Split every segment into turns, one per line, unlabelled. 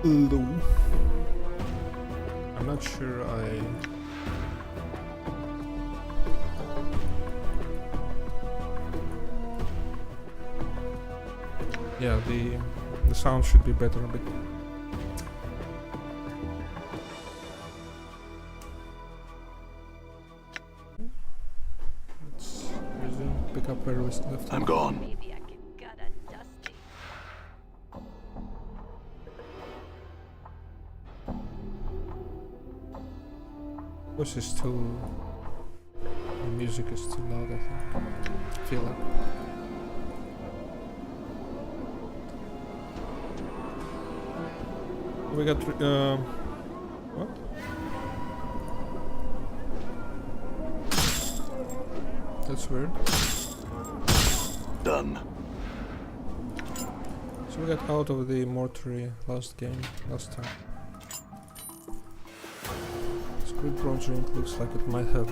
low. I'm not sure yeah, the sound should be better a bit. Let's resume, pick up where we left off.
I'm gone.
Maybe I can gut a dusty.
This is too... the music is too loud, I think. I feel like. We got... what? That's weird.
Done.
So we got out of the mortuary last time. Squid bronze ring looks like it might have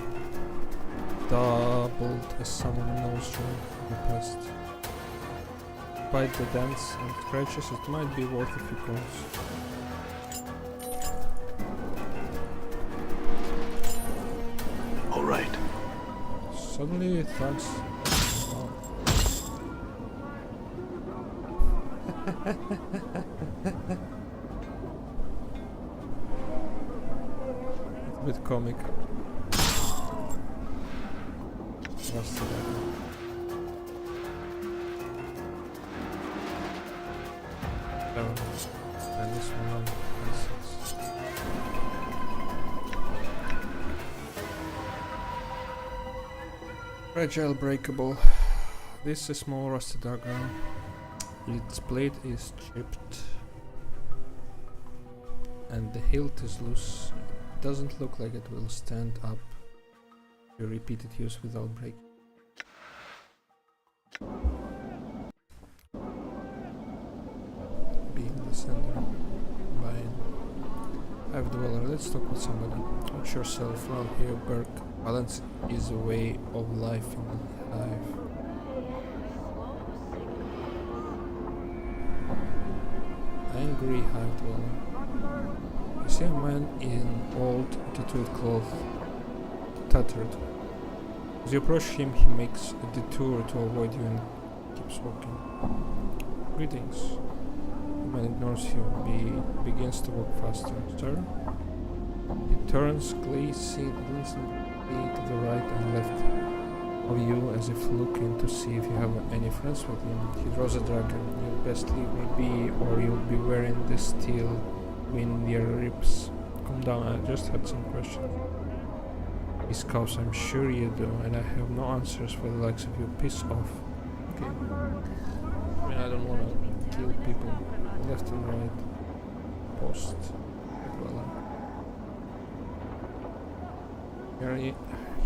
doubled as someone knows ring in the past. Despite the dents and scratches, it might be worth a few coins.
All right.
Suddenly thugs. Oh. It's a bit comic. Rusty dagger. And this one on D6. Fragile, breakable. This is a small rusty dagger. Its blade is chipped and the hilt is loose. It doesn't look like it will stand up to repeated use without breaking. Being the sender. Buying. Hive dweller, let's talk with somebody. Watch yourself around here, Burke. Balance is a way of life in the hive. Angry hive dweller. You see a man in old tattooed cloth, tattered. As you approach him, he makes a detour to avoid you and keeps walking. Greetings. The man ignores you, begins to walk faster. Sir? He turns glassy, to the right and left of you as if looking to see if you have any friends with him. He draws a dragon. You'll best leave me be, or you'll be wearing this steel between your ribs. Come down, I just had some questions. He scoffs, I'm sure you do, and I have no answers for the likes of you. Piss off. Okay. I mean, I don't want to kill people left and right. Post.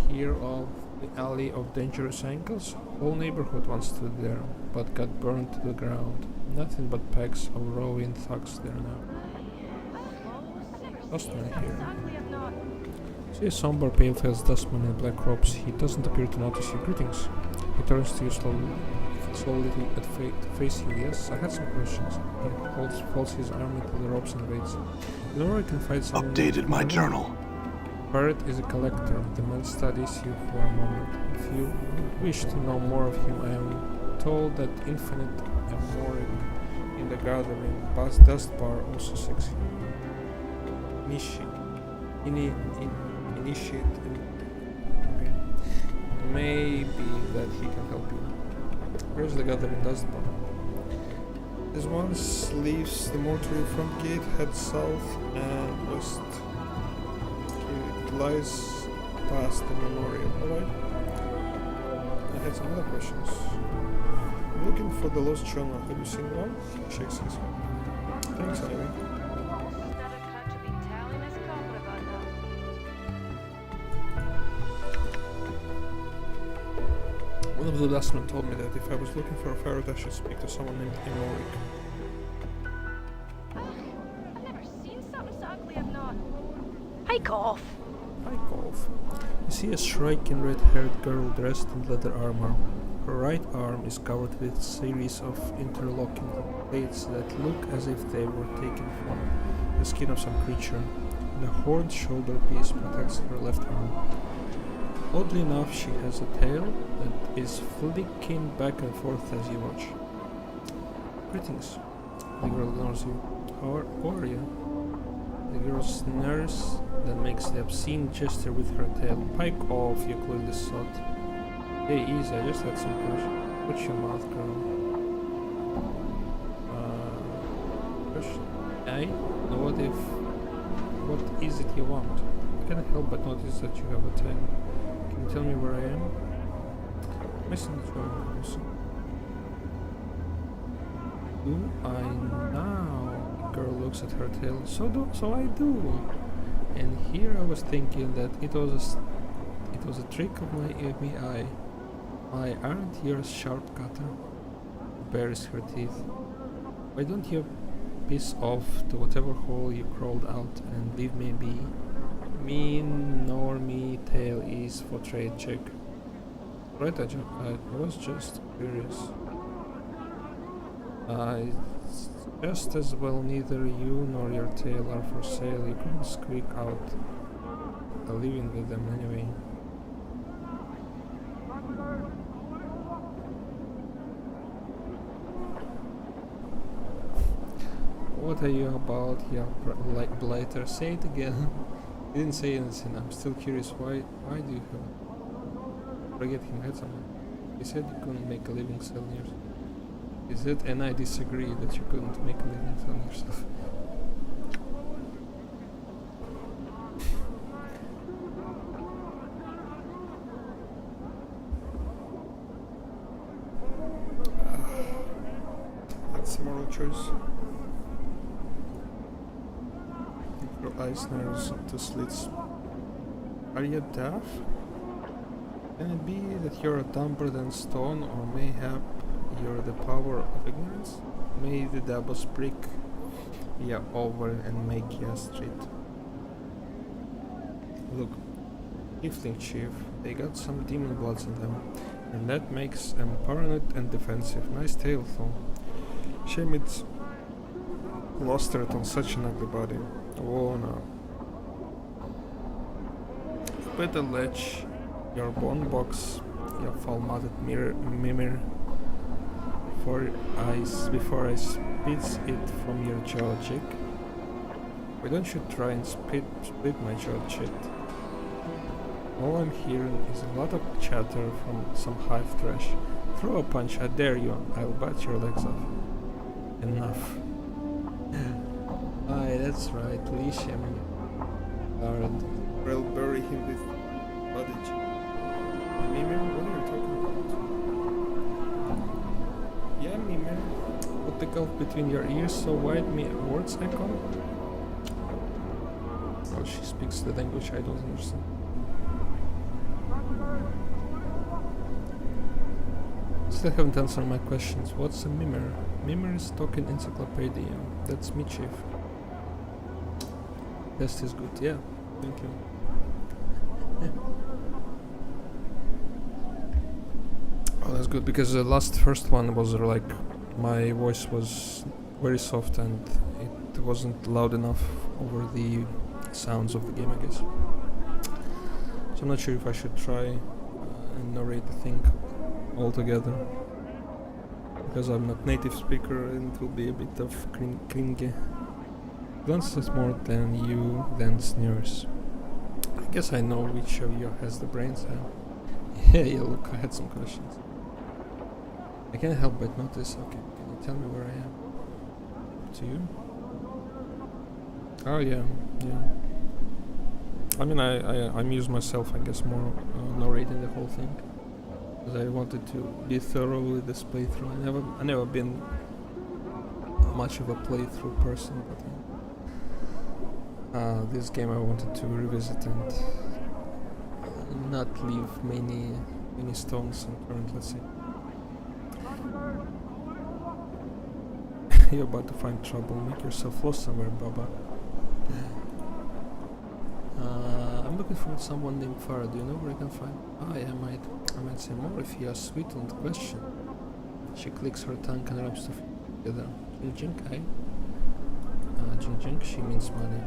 Hear of the alley of dangerous angles? Whole neighborhood once stood there, but got burned to the ground. Nothing but packs of roving thugs there now. Dustman here. See a somber, pale-faced dustman in black robes. He doesn't appear to notice your greetings. He turns to you slowly to face you. Yes, I had some questions. He folds his arm into the ropes and waits. You know where I can find someone.
Updated my journal.
Barrett is a collector. The man studies you for a moment. If you wish to know more of him, I am told that Infinite Amorik in the Gathering Dust Bar also seeks you. Initiate. Okay. Maybe that he can help you. Where's the Gathering Dust Bar? This one leaves the mortuary front gate, heads south and west. Lies past the memorial. Alright. I had some other questions. I'm looking for the lost journal. Have you seen one? He shakes his head. Thanks anyway. One of the dustmen told me that if I was looking for a ferret, I should speak to someone named Emorik.
I've never seen something so ugly. I've not. Hike off.
I cough. You see a striking red-haired girl dressed in leather armor. Her right arm is covered with a series of interlocking plates that look as if they were taken from the skin of some creature. The horned shoulder piece protects her left arm. Oddly enough, she has a tail that is flicking back and forth as you watch. Greetings. The girl ignores you. How are you? The girl sneers, then makes the obscene gesture with her tail. Pike off, you clueless sot. Hey, easy, I just had some questions. Watch your mouth, girl. Question. What is it you want? I can't help but notice that you have a tail. Can you tell me where I am? Missing the house. Do I now? The girl looks at her tail. So I do. And here I was thinking that it was a trick of my eye. Why aren't you a sharp cutter? Bares her teeth. Why don't you piss off to whatever hole you crawled out and leave me be? Me nor me tail is for trade check. Right, I was just curious. It's just as well neither you nor your tail are for sale. You couldn't squeak out a living with them anyway. What are you about, you blighter? Say it again. He didn't say anything. I'm still curious. Why do you have... Forget him, had someone. He said you couldn't make a living selling yourself. He said, and I disagree that you couldn't make a living selling yourself. That's a moral choice. Your eyes narrows to slits. Are you deaf? Can it be that you're dumber than stone, or mayhap you're the power of ignorance? May the devils prick ya over and make ya straight. Look, Tiefling chief, they got some demon bloods in them, and that makes them paranoid and defensive. Nice tale though. Shame it's lustered on such an ugly body. Oh no. Better ledge your bone box, your foul-mouthed mimir, before I spits it from your jaw cheek. Why don't you try and split my jaw shit? All I'm hearing is a lot of chatter from some hive trash. Throw a punch, I dare you, I'll bite your legs off. Enough. Aye, that's right, leash him. Guard. We'll bury him with bondage. Mimir, what are you talking about? Yeah, Mimir. Put the gulf between your ears so wide me words echo. Oh, she speaks the language I don't understand. Still haven't answered my questions. What's a Mimir? Mimir is talking encyclopedia. That's me, chief. Test is good, yeah. Thank you. Oh, that's good, because the first one was like, my voice was very soft and it wasn't loud enough over the sounds of the game, I guess. So I'm not sure if I should try and narrate the thing altogether, because I'm not native speaker and it will be a bit of cringy. Glances more than you, then sneers. I guess I know which of you has the brain cell. Yeah, look, I had some questions. I can't help but notice. Okay, can you tell me where I am? To you? Oh yeah. I mean, I amuse myself, I guess, more narrating the whole thing, because I wanted to be thorough with this playthrough. I never been much of a playthrough person, but this game I wanted to revisit and not leave many stones unturned. Let's see. You're about to find trouble. Make yourself lost somewhere, Baba. I'm looking for someone named Farah. Do you know where I can find? I might say more if you ask sweet on the question. She clicks her tongue and rubs the together. Jing jing, eh? Jing jing, she means money.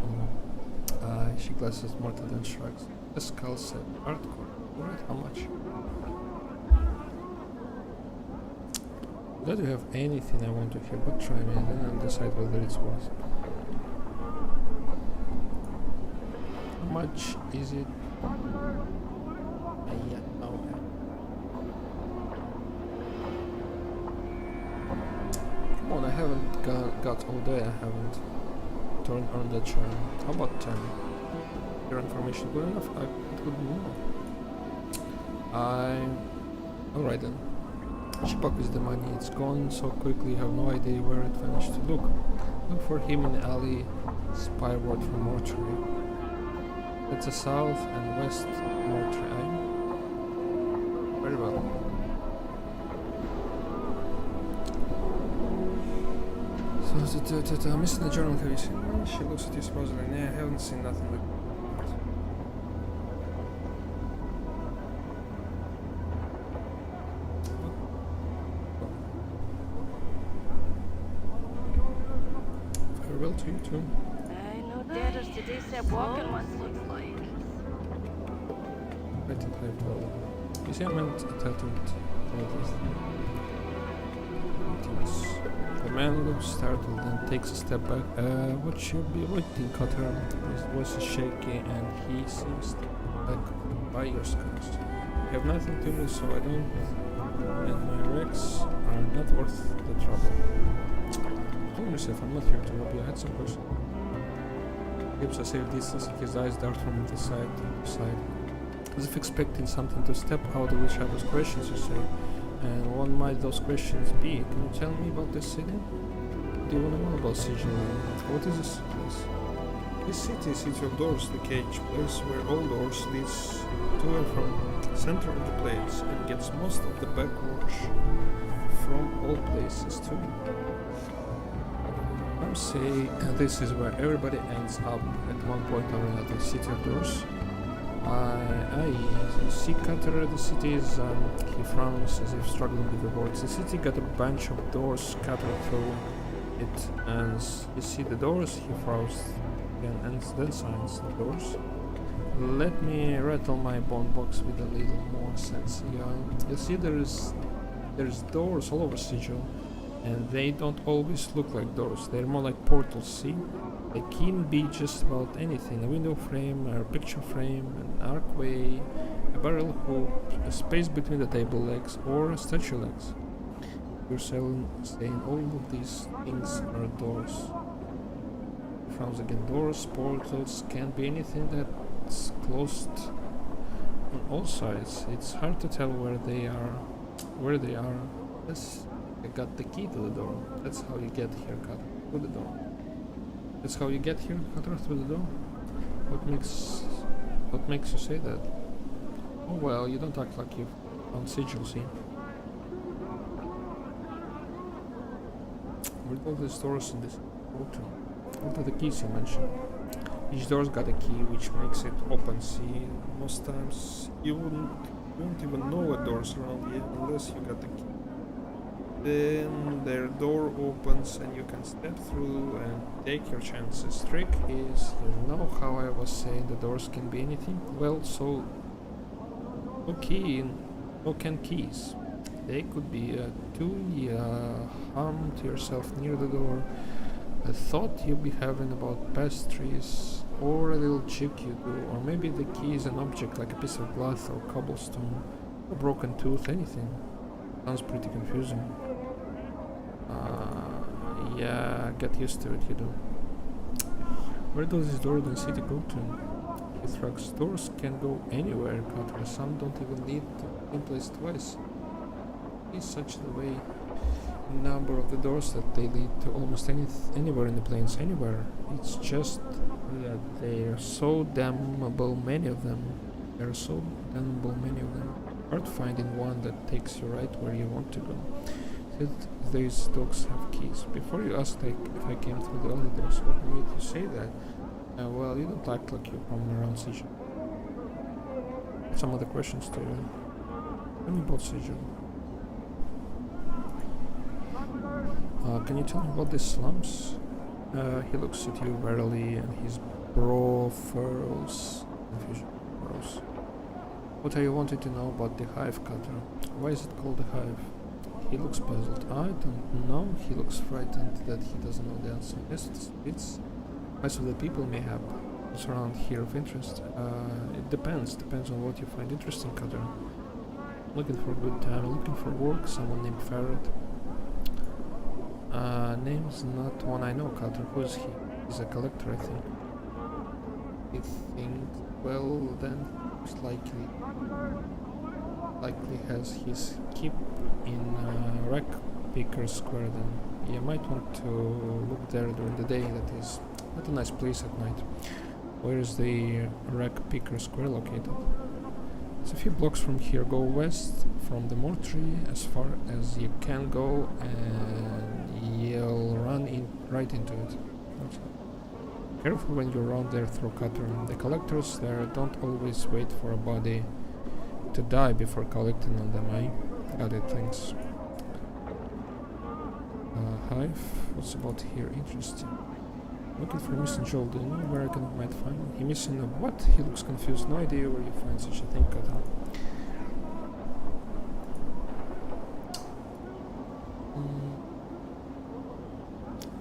Oh. She glances mortal and shrugs. The skull said, hardcore. Alright, how much? Don't you have anything I want to hear, but try me and then I'll decide whether it's worth it. How much is it? Yeah, okay. Come on, I haven't got all day, I haven't turned on the charm. How about 10? Your information good enough? It would be more. Alright then. She pockets the money, it's gone so quickly you have no idea where it vanished to look. Look for him in the alley spyward from mortuary. That's a south and west mortuary. Very well. So, missing the journal, have you seen one? She looks at you supposedly. Yeah, I haven't seen nothing like farewell to you too.
I know debtors today said walking what looks like.
I think I will. You see, I meant a tattooed. The man looks startled and takes a step back. What should be waiting, Cutter? His voice is shaky and he seems to back by your scars. You have nothing to lose, so I don't. And my wrecks are not worth the trouble. Calm yourself, I'm not here to rob you. I had some questions. Keeps a safe distance, his eyes dart from the side to side. As if expecting something to step out of which I was questions, you say. And what might those questions be? Can you tell me about this city? Do you want to know about Sigil? What is this place? This city is City of Doors, the cage, place where all doors leads to and from center of the place and gets most of the backwash from all places too. Some say this is where everybody ends up at one point or another. City of Doors. You see, Cutter, the city is, he frowns as if struggling with the words. The city got a bunch of doors scattered through it, and you see the doors, he frowns again, and then signs the doors. Let me rattle my bone box with a little more sense. You see, there's doors all over Sigil, and they don't always look like doors, they're more like portals, see? They can be just about anything, a window frame, a picture frame, an archway, a barrel hoop, a space between the table legs, or a statue legs. You're saying all of these things are doors. Frowns again, doors, portals, can't be anything that's closed on all sides. It's hard to tell where they are. Yes, I got the key to the door. That's how you get here, cut through the door. That's how you get here, Cutter, through the door? What makes you say that? Oh well, you don't act like you've found Sigil, see? Where all these doors in this hotel? What are the keys you mentioned? Each door's got a key which makes it open, see? Most times you won't even know what door's around here unless you got the key. Then their door opens and you can step through and take your chances. Trick is, you know how I was saying the doors can be anything? Well, so no can keys. They could be a tune, hum to yourself near the door, a thought you'll be having about pastries, or a little trick you do, or maybe the key is an object like a piece of glass or cobblestone, a broken tooth, anything. Sounds pretty confusing. Yeah, get used to it, you do. Where does this door in the city go to? With rugs, doors can go anywhere, Cutter. Some don't even lead to the same place twice. It's such the way number of the doors that they lead to almost anywhere in the plains, anywhere. It's just that they're so damnable many of them. Hard finding one that takes you right where you want to go. These dogs have keys. Before you asked if I came through the other doors, what made you say that? Well, you don't act like you're from around Sigil. Some other questions to you. Tell me about Sigil. Can you tell me about these slums? He looks at you warily and his brow furrows. Confusion furrows. What are you wanting to know about the hive, Cutter? Why is it called the hive? He looks puzzled. I don't know. He looks frightened that he doesn't know the answer. Yes, it's most of the people may have what's around here of interest. It depends on what you find interesting, Cutter. Looking for a good time, looking for work, someone named Ferret. Name's not one I know, Cutter. Who is he? He's a collector, I think. He thinks, well then, most likely has his keep in Wreck Picker Square then. You might want to look there during the day, that is not a nice place at night. Where is the Wreck Picker Square located? It's a few blocks from here. Go west from the mortuary as far as you can go and you'll run right into it. Careful when you're around there, through Cutter. The collectors there don't always wait for a body to die before collecting on them, eh? Got it, thanks. Hive, what's about here? Interesting. Looking for missing Joel. Do you know where I might find him? He missing a what? He looks confused. No idea where you find such a thing, Cutter.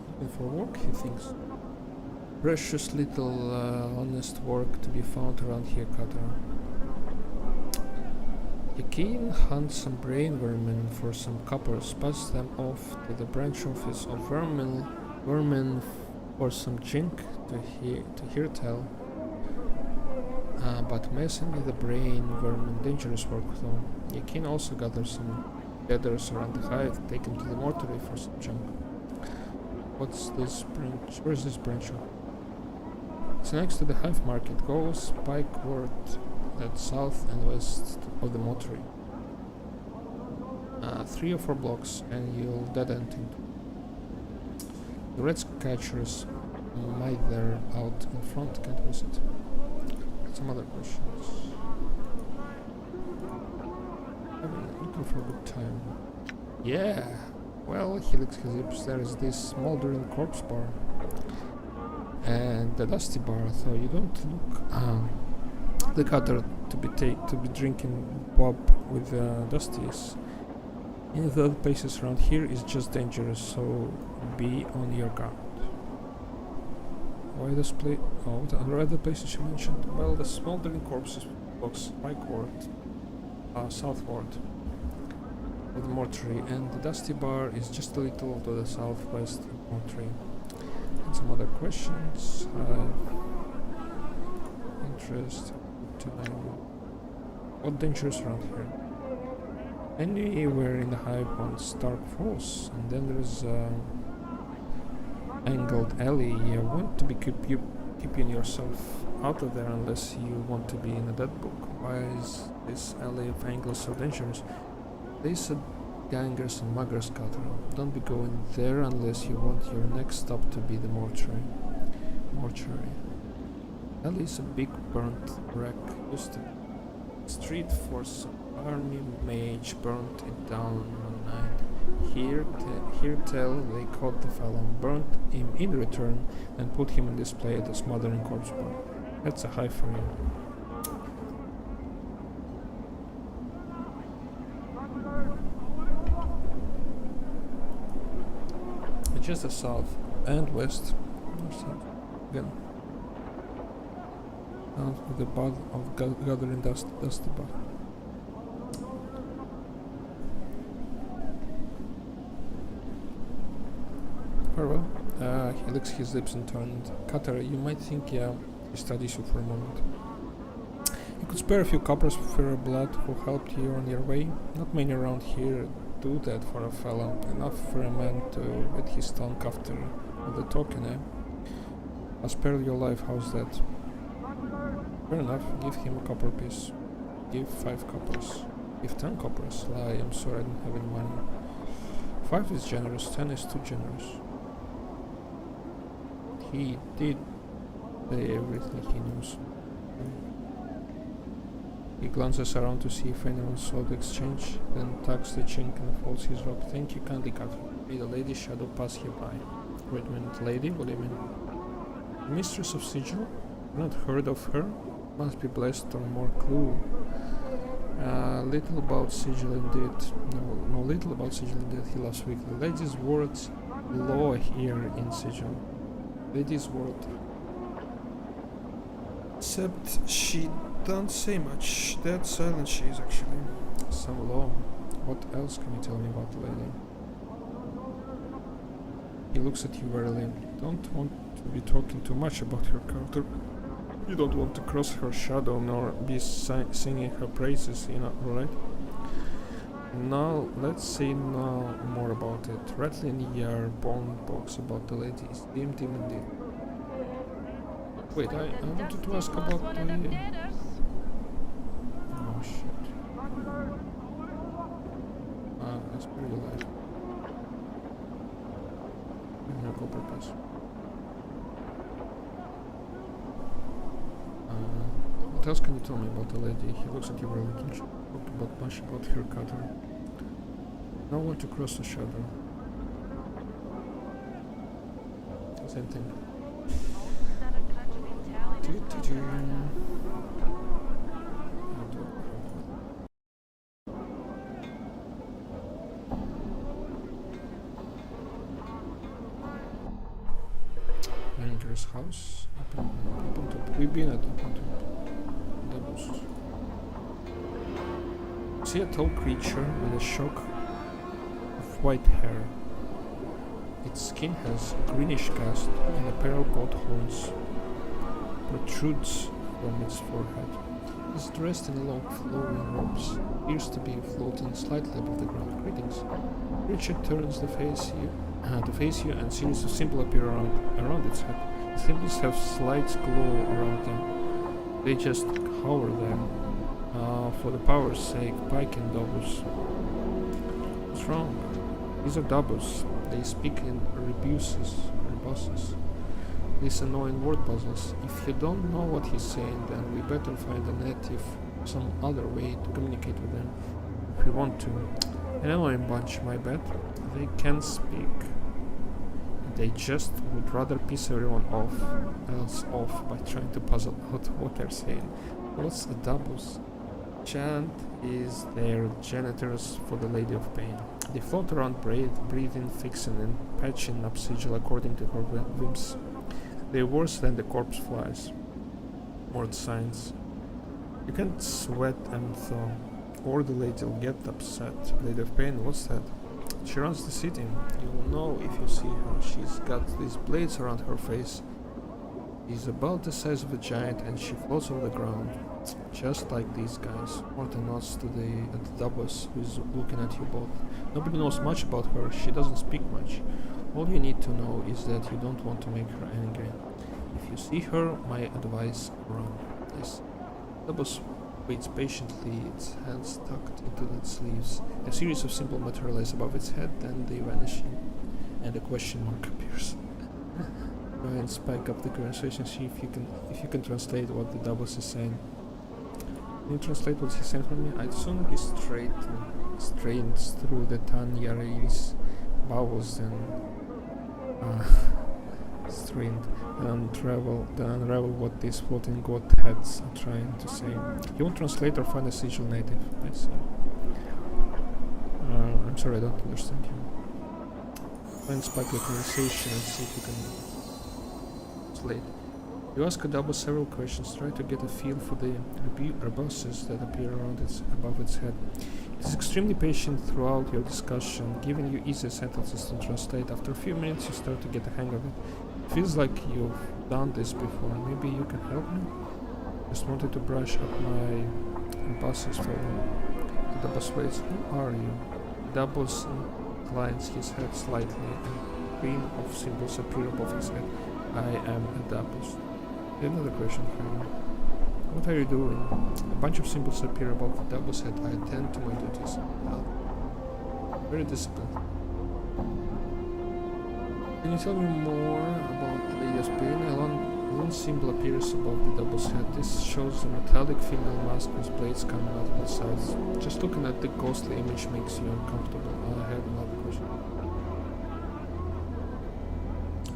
Looking for work, he thinks. Precious little honest work to be found around here, Cutter. Yakin hunts some brain vermin for some coppers, pass them off to the branch office of vermin for some chink to hear tell. But messing with the brain vermin, dangerous work though. Yakin also gathers some feathers around the hive, take them to the mortuary for some junk. What's this branch? Where's this branch of? It's next to the hive market. Go spikeward, that's south and west of the mortuary. 3 or 4 blocks and you'll dead end into. The red catchers might they're out in front, can't miss it. Some other questions. I'm looking for a good time. Yeah! Well, he licks his lips. There is this smoldering corpse bar. And the dusty bar, so you don't look the Cutter to be drinking Bob with Dusties. In the other places around here is just dangerous, so be on your guard. Why this place? Oh, the other places you mentioned? Well, the smoldering corpses blocks backward, southward of the mortuary, and the dusty bar is just a little to the southwest of the mortuary. And some other questions. Interest to know what dangers around here. Anywhere in the hive on Stark Falls, and then there's angled alley. You want to be keeping yourself out of there unless you want to be in a dead book. Why is this alley of angles so dangerous? There's a gangers and muggers, Cutter. Don't be going there unless you want your next stop to be the mortuary. Alley is a big burnt wreck. Used to street force army mage burnt it down one night. Here tell they caught the fellow, burnt him in return, and put him on display at the smothering corpse bar. That's a high for you. Just the south and west. Again. Out with the bud of gathering dusty bud. Farewell. He licks his lips and turned. Cutter, you might think, he studies you for a moment. You could spare a few coppers for a blood who helped you on your way. Not many around here do that for a fellow. Enough for a man to wet his tongue after the talking, eh? I'll spare your life, how's that? Fair enough, give him a copper piece. Give 5 coppers. Give 10 coppers. Lie, I'm sorry I don't have any money. 5 is generous, 10 is too generous. He did say everything he knows. He glances around to see if anyone saw the exchange, then tucks the chink and folds his robe. Thank you kindly, Catherine. May the lady shadow pass here by. Wait a minute, lady? What do you mean? Mistress of Sigil? Not heard of her? Must be blessed or more clue. Little about Sigil indeed. No, little about Sigil indeed. He laughs weakly. Lady's words law here in Sigil. Lady's word. Except she don't say much. Dead silent she is actually. Some law. What else can you tell me about the lady? He looks at you warily. Don't want to be talking too much about her character. You don't want to cross her shadow nor be singing her praises, you know, right? Now, let's see now more about it. Rattling Yar bone box about the lady is deemed indeed. Wait, I wanted to ask about the... Oh shit. It's pretty light. No copper piece. What else can you tell me about the lady? He looks at you really. Don't you talk about much about her cutter? Know when to cross the shadow. Same thing. Ranger's house. Open top. We've been at open top. Doubles. See a tall creature with a shock of white hair. Its skin has greenish cast and a pair of goat horns protrudes from its forehead. It is dressed in long flowing robes, appears to be floating slightly above the ground. Greetings. Richard turns to face you and series of symbols appear around its head. The symbols have slight glow around them. They just hover there. For the power's sake, Pike and doubles. What's wrong? These are doubles. They speak in rebuses. These annoying word puzzles. If you don't know what he's saying, then we better find a native, some other way to communicate with them. If we want to. An annoying bunch, my bet. They can speak. They just would rather piss everyone else off by trying to puzzle out what they're saying. What's a doubles? Chant is their janitors for the Lady of Pain. They float around breathing, fixing and patching up Sigil according to her whims. They're worse than the corpse flies. More signs. You can't sweat and thaw, or the lady will get upset. Lady of Pain, what's that? She runs the city. You will know if you see her. She's got these blades around her face. She's about the size of a giant and she floats over the ground. Just like these guys. Morton nods to the doubles who's looking at you both. Nobody knows much about her. She doesn't speak much. All you need to know is that you don't want to make her angry. If you see her, my advice, run. Yes. Doubles waits patiently, its hands tucked into its sleeves. A series of symbols materialize above its head, then they vanish, and a question mark appears. Try and spike up the conversation, see if you can translate what the doubles is saying. Can you translate what he's saying for me? I'd soon be strained through the Tanyari's bowels and strained and unravel what these floating god heads are trying to say. You won't translate or find a Sigil native. I see. I'm sorry, I don't understand you. Try and spike the conversation and see if you can translate. You ask a double several questions, try to get a feel for the rebuses that appear above its head. It is extremely patient throughout your discussion, giving you easy sentences to translate. After a few minutes you start to get the hang of it. Feels like you've done this before. Maybe you can help me? Just wanted to brush up my buses for you. The doubles waits. Who are you? Doubles inclines his head slightly and green of symbols appear above his head. I am a doubles. Another question for you. What are you doing? A bunch of symbols appear above the double's head. I attend to my duties. Well, very disciplined. Can you tell me more about Lady of Pain? moon symbol appears above the double's head. This shows a metallic female mask with blades coming out of the sides. Just looking at the ghostly image makes you uncomfortable. I have another question.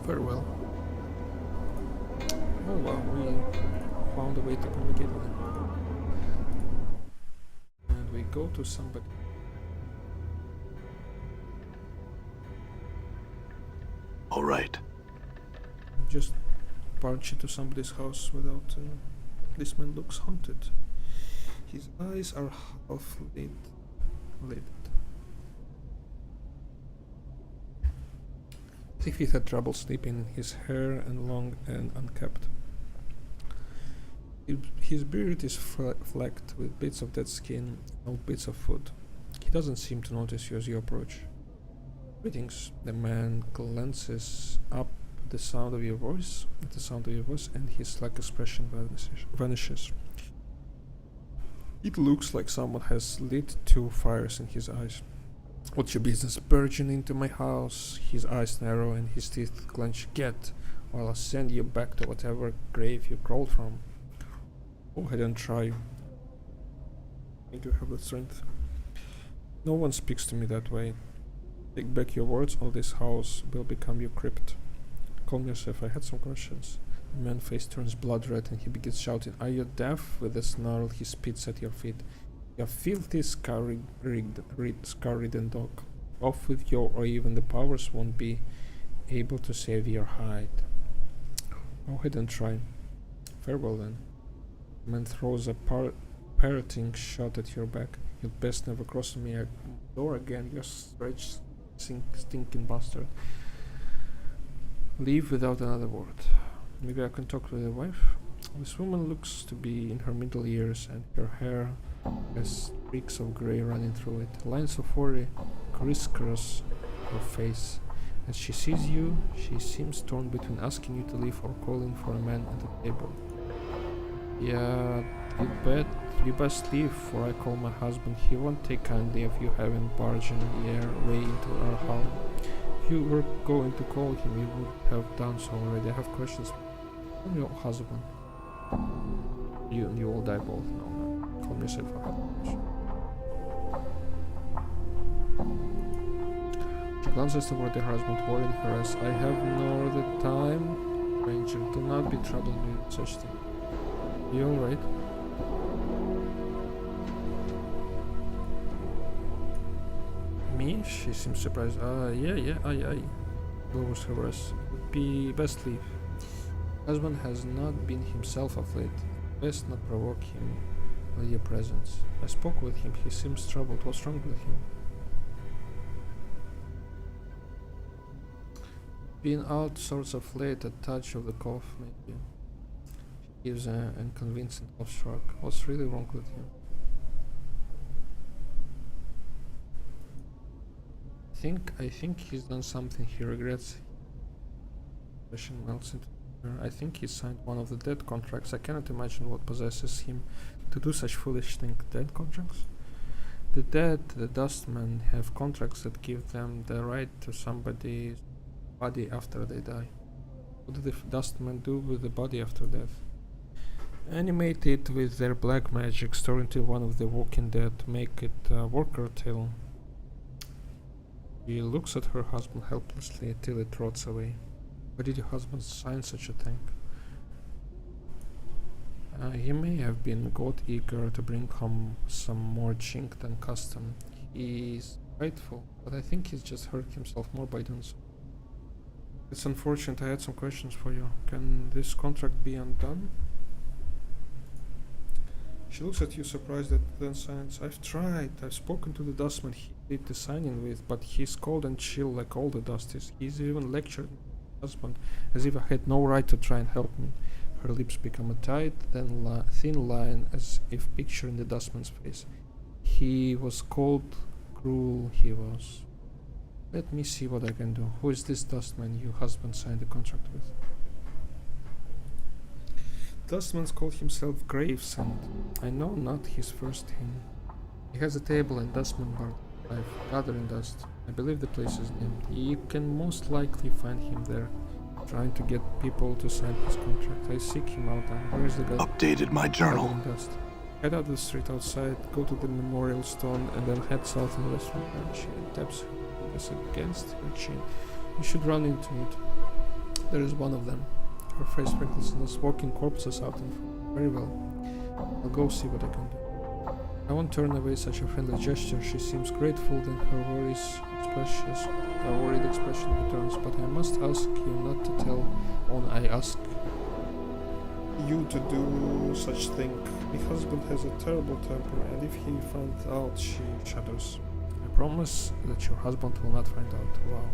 Very well. Oh well, we found a way to communicate with him. And we go to somebody.
All right.
Just barge into somebody's house without. This man looks haunted. His eyes are half lit. As if he had trouble sleeping. His hair and long and unkempt. His beard is flecked with bits of dead skin and old bits of food. He doesn't seem to notice you as you approach. Greetings. The man glances up at the sound of your voice, and his slack expression vanishes. It looks like someone has lit 2 fires in his eyes. What's your business barging into my house? His eyes narrow and his teeth clench. Get, or I'll send you back to whatever grave you crawled from. Go ahead and try. I think you have the strength. No one speaks to me that way. Take back your words, or this house will become your crypt. Calm yourself, I had some questions. The man's face turns blood red and he begins shouting, Are you deaf? With a snarl he spits at your feet. You filthy, scar-ridden dog. Off with you, or even the powers won't be able to save your hide. Go ahead and try. Farewell then. The man throws a parroting shot at your back. You'd best never cross me a door again, you stretched stinking bastard. Leave without another word. Maybe I can talk to the wife? This woman looks to be in her middle years, and her hair has streaks of grey running through it. Lines of worry crisscross her face. As she sees you, she seems torn between asking you to leave or calling for a man at the table. Yeah, you best leave, for I call my husband. He won't take kindly of you having barging your way into our home. If you were going to call him, you would have done so already. I have questions from your husband. You will die both. No. Calm yourself. I have questions. She glances toward her husband, worrying her as I have nor the time. Ranger, do not be troubled with such things. You alright? Me? She seems surprised. Yeah, aye. Lowers her voice. Be best leave. Husband has not been himself of late. Best not provoke him with your presence. I spoke with him. He seems troubled. What's wrong with him? Been out sorts of late. A touch of the cough, maybe. She gives an unconvincing half shrug. What's really wrong with him? I think he's done something he regrets. Question melts into her. I think he signed one of the dead contracts. I cannot imagine what possesses him to do such foolish thing. Dead contracts? The dead, the dustmen, have contracts that give them the right to somebody's body after they die. What do the dustmen do with the body after death? Animate it with their black magic, store into one of the walking dead, make it work or till. She looks at her husband helplessly till it trots away. Why did your husband sign such a thing? He may have been god-eager to bring home some more chink than custom. He's grateful, but I think he's just hurt himself more by doing so. It's unfortunate. I had some questions for you. Can this contract be undone? She looks at you surprised, then signs. I've tried. I've spoken to the dustman he did the signing with, but he's cold and chill like all the dusties. He's even lectured my husband as if I had no right to try and help me. Her lips become a tight, then thin line, as if picturing the dustman's face. He was cold, cruel, he was. Let me see what I can do. Who is this dustman your husband signed the contract with? Dustman's called himself Graves, and I know not his first name. He has a table in Dustman Bar. I've gathering dust. I believe the place is named. You can most likely find him there. trying to get people to sign his contract. I seek him out and where's the guy?
Updated my journal.
Gathering dust. Head out the street outside, go to the memorial stone, and then head south in the restaurant. And she taps her fingers against her chin. You should run into it. There is one of them. Her face wrinkles and is walking corpses out in front. Very well. I'll go see what I can do. I won't turn away such a friendly gesture. She seems grateful, then her worried expression returns. But I must ask you not to tell when I ask you to do such thing. My husband has a terrible temper, and if he finds out, she shudders. I promise that your husband will not find out. Wow.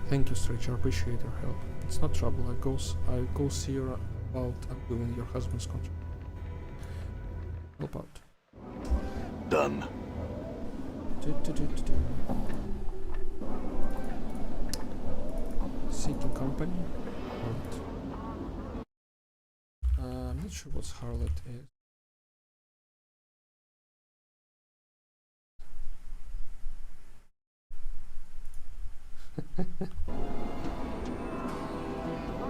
Thank you, Stretch. I appreciate your help. It's not trouble. I'll go see her about undoing your husband's contract. Help out.
Done.
Seeking company? Harlot. I'm not sure what harlot is.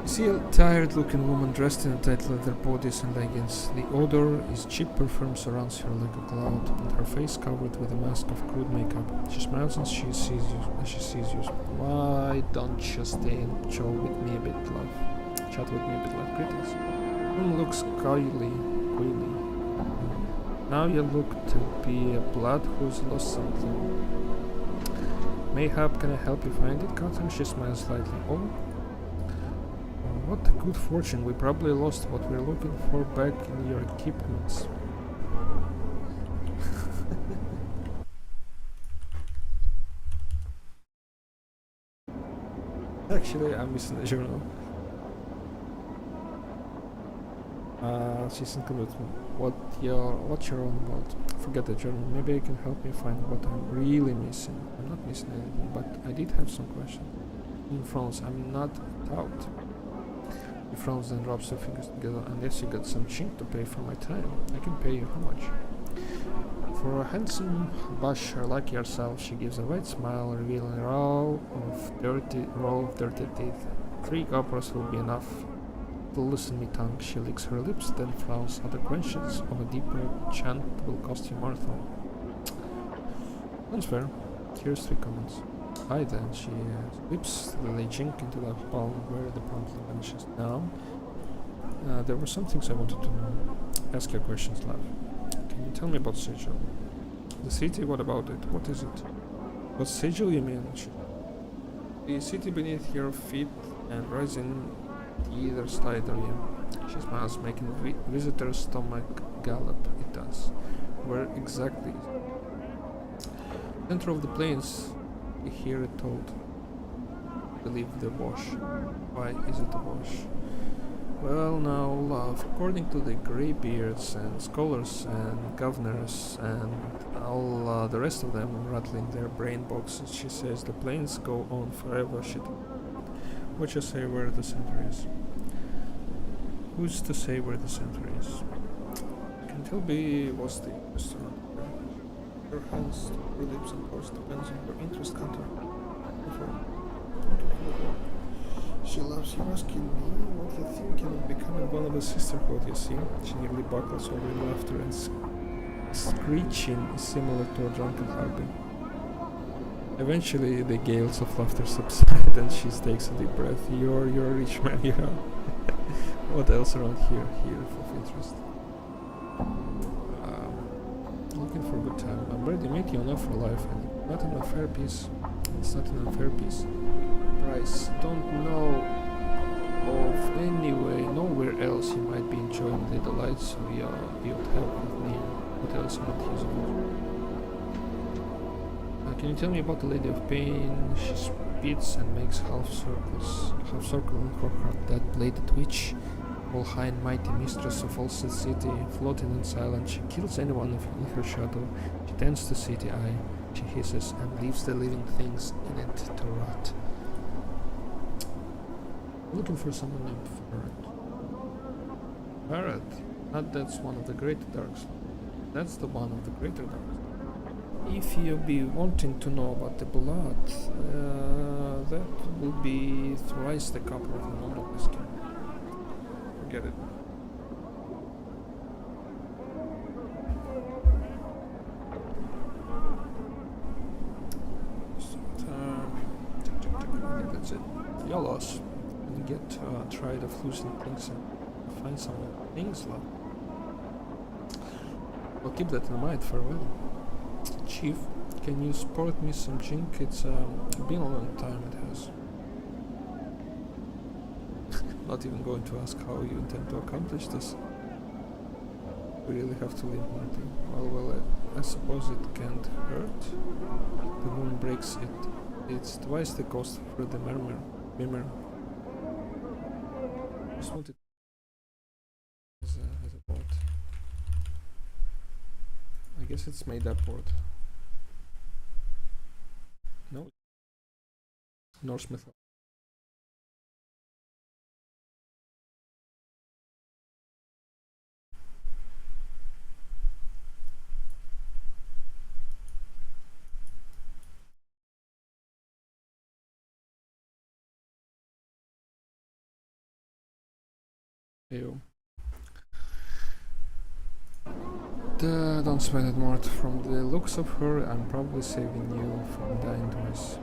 You see a tired-looking woman dressed in tight leather bodice and leggings. The odor is cheap perfume surrounds her like a cloud, and her face covered with a mask of crude makeup. She smiles and she sees you. Why don't you stay and chat with me a bit, love? Greetings. Looks coyly. Now you look to be a blood who's lost something. Mayhap, can I help you find it, Cotton? She smiles slightly. Oh, what good fortune. We probably lost what we're looking for back in your equipments. Actually, I'm missing the journal. She's in commitment. What you're on about? Forget the journal. Maybe I can help you find what I'm really missing. I'm not missing anything, but I did have some questions. In France, I'm not out. He frowns and rubs her fingers together. Unless you got some chink to pay for my time, I can pay you how much? For a handsome basher like yourself, she gives a wide smile, revealing a row of dirty teeth. 3 coppers will be enough. To loosen me tongue, she licks her lips, then frowns at the questions of a deeper chant will cost you more though. That's fair. Here's 3 comments. Hi then, she slips the jink into the palm where the promptly vanishes. Now, there were some things I wanted to know. Ask your questions, love. Can you tell me about Sigil? The city, what about it? What is it? What Sigil you mean? The city beneath your feet and rising either side of you. She smiles, making visitor's stomach gallop. It does. Where exactly is it? Center of the plains. You hear it told. I believe the wash. Why is it a wash? Well now, love, according to the greybeards and scholars and governors and all the rest of them rattling their brain boxes, she says the plains go on forever. What you say where the center is? Who's to say where the center is? Can tell me what's the restaurant. Her hands, her lips and pulse depends on her interest counter. She loves you asking me what you think of becoming one of the sisterhood, you see. She nearly buckles over in laughter and screeching is similar to a drunken harpy. Eventually the gales of laughter subside and she takes a deep breath. You're a rich man, you know. What else around here of interest? Looking for a good time. I'm ready to meet you enough for life and not an unfair piece. It's not an unfair piece. Bryce, don't know of nowhere else you might be enjoying the delights you'd have with me. What else might use of it? Can you tell me about the Lady of Pain? She spits and makes half circle in her heart. That bladed witch, all high and mighty mistress of all city, floating and silent, she kills anyone in her shadow. She tends the city eye, she hisses, and leaves the living things in it to rot. Looking for someone named Farad. That's one of the great darks. That's the one of the greater darks. If you be wanting to know about the blood, that will be thrice the copper of the normal whiskey. Forget it. I think that's it. YOLOs. And get tired of losing things and find some things left. I'll keep that in mind for a while. Chief, can you sport me some jink? It's been a long time, it has. Not even going to ask how you intend to accomplish this. We really have to leave Martin. Well, I suppose it can't hurt. The wound breaks it. It's twice the cost for the mimmer. Just wanted as a board. I guess it's made up board. No. Norse mythology. Ew. Don't sweat it, Mort. From the looks of her, I'm probably saving you from dying twice.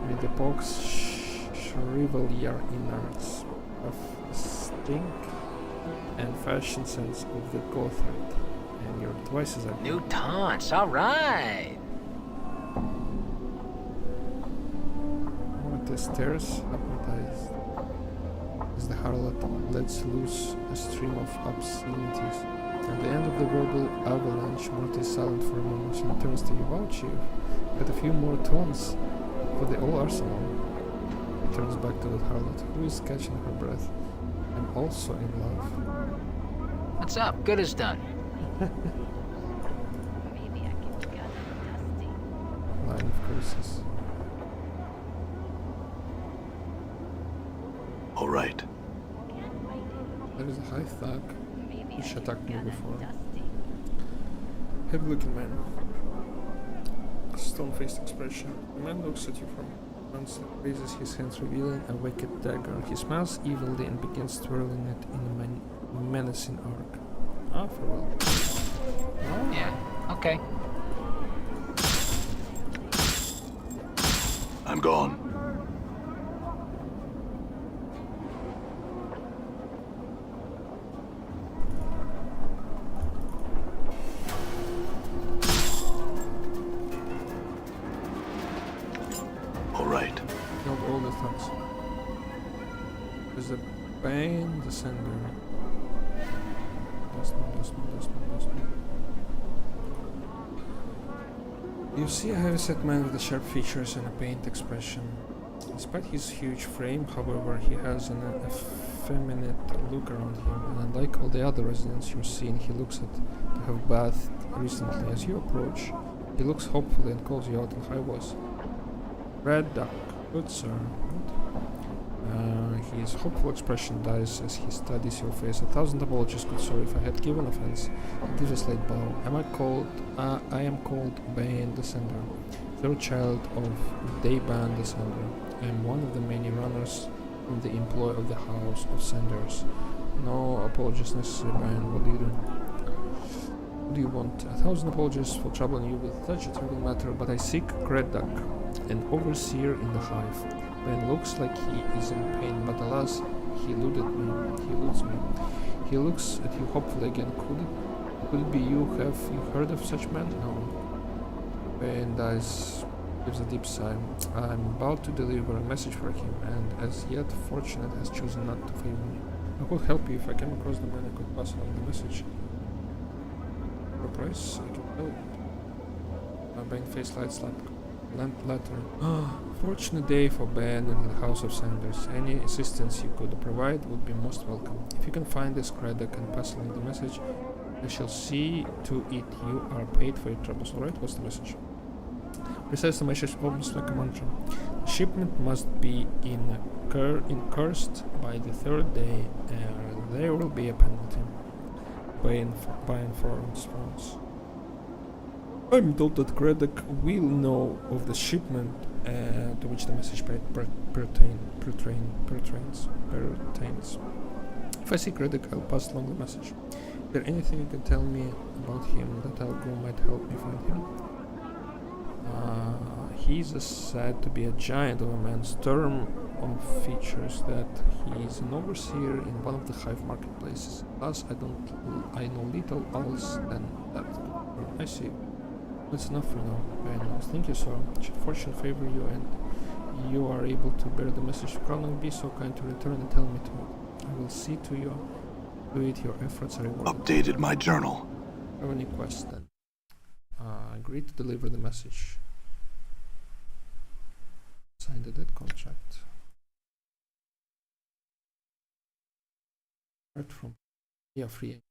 May the pox shrivel your innards of stink and fashion sense of the Gothard, and you're twice as ugly.
New taunts, alright!
The stairs, hypnotized as the harlot lets loose a stream of obscenities. At the end of the verbal avalanche, Morty is silent for a moment and turns to you. Wow, Chief, got a few more tones for the old arsenal. He turns back to the harlot, who is catching her breath. I'm also in love.
What's up? Good as done.
Maybe I can get dusty.
Line of curses.
All right.
Can't wait it.
There is a high thug
Maybe
which
I can
attacked me
get
before.
dusty.
Heavy looking man. Stone-faced expression. The man looks at you from once and raises his hands, revealing a wicked dagger. He smiles evilly and begins twirling it in a menacing arc. Ah, farewell. Oh.
Yeah, okay.
I'm gone. All right.
Not all the thugs. There's the Bane, the Sender. Dustman. You see a heavyset man with the sharp features and a pained expression. Despite his huge frame, however, he has an effeminate look around him, and unlike all the other residents you're seeing, he looks to have bathed recently. As you approach, he looks hopefully and calls you out in high voice. Red Duck, good sir. His hopeful expression dies as he studies your face. 1,000 apologies, good sir, if I had given offense. He gives a slight bow. I am called Bane Descender, third child of Dayban Descender. I am one of the many runners in the employ of the House of Senders. No apologies necessary, Bane. What do you do? What do you want? 1,000 apologies for troubling you with such a trivial matter, but I seek Red Duck, an overseer in the hive. Ben looks like he is in pain, but alas, he eludes me. He looks at you hopefully again. Could it be you? Have you heard of such men? No. Ben gives a deep sigh. I'm about to deliver a message for him, and as yet fortunate has chosen not to favor me. I could help you if I came across the man. I could pass along the message. For a price, I can help. Ben face lights like letter. Fortunate day for Ben and the House of Sanders. Any assistance you could provide would be most welcome. If you can find this credit and pass along the message, I shall see to it you are paid for your troubles. Alright, what's the message? Precise the message, almost like a mantra. The shipment must be incursed by the third day, and there will be a penalty. buying foreign response. I'm told that Craddock will know of the shipment to which the message pertains. If I see Craddock, I'll pass along the message. Is there anything you can tell me about him that I'll go might help me find him? He's said to be a giant of a man's term on features that he is an overseer in one of the hive marketplaces. Thus, I know little else than that. I see. That's enough for now. Very nice. Thank you, sir. Should fortune favor you and you are able to bear the message to Crown, be so kind to return and tell me to it. I will see to you. Do it. Your efforts are rewarded.
Updated my journal.
Have any quest then? Agree to deliver the message. Sign the dead contract. Right from free.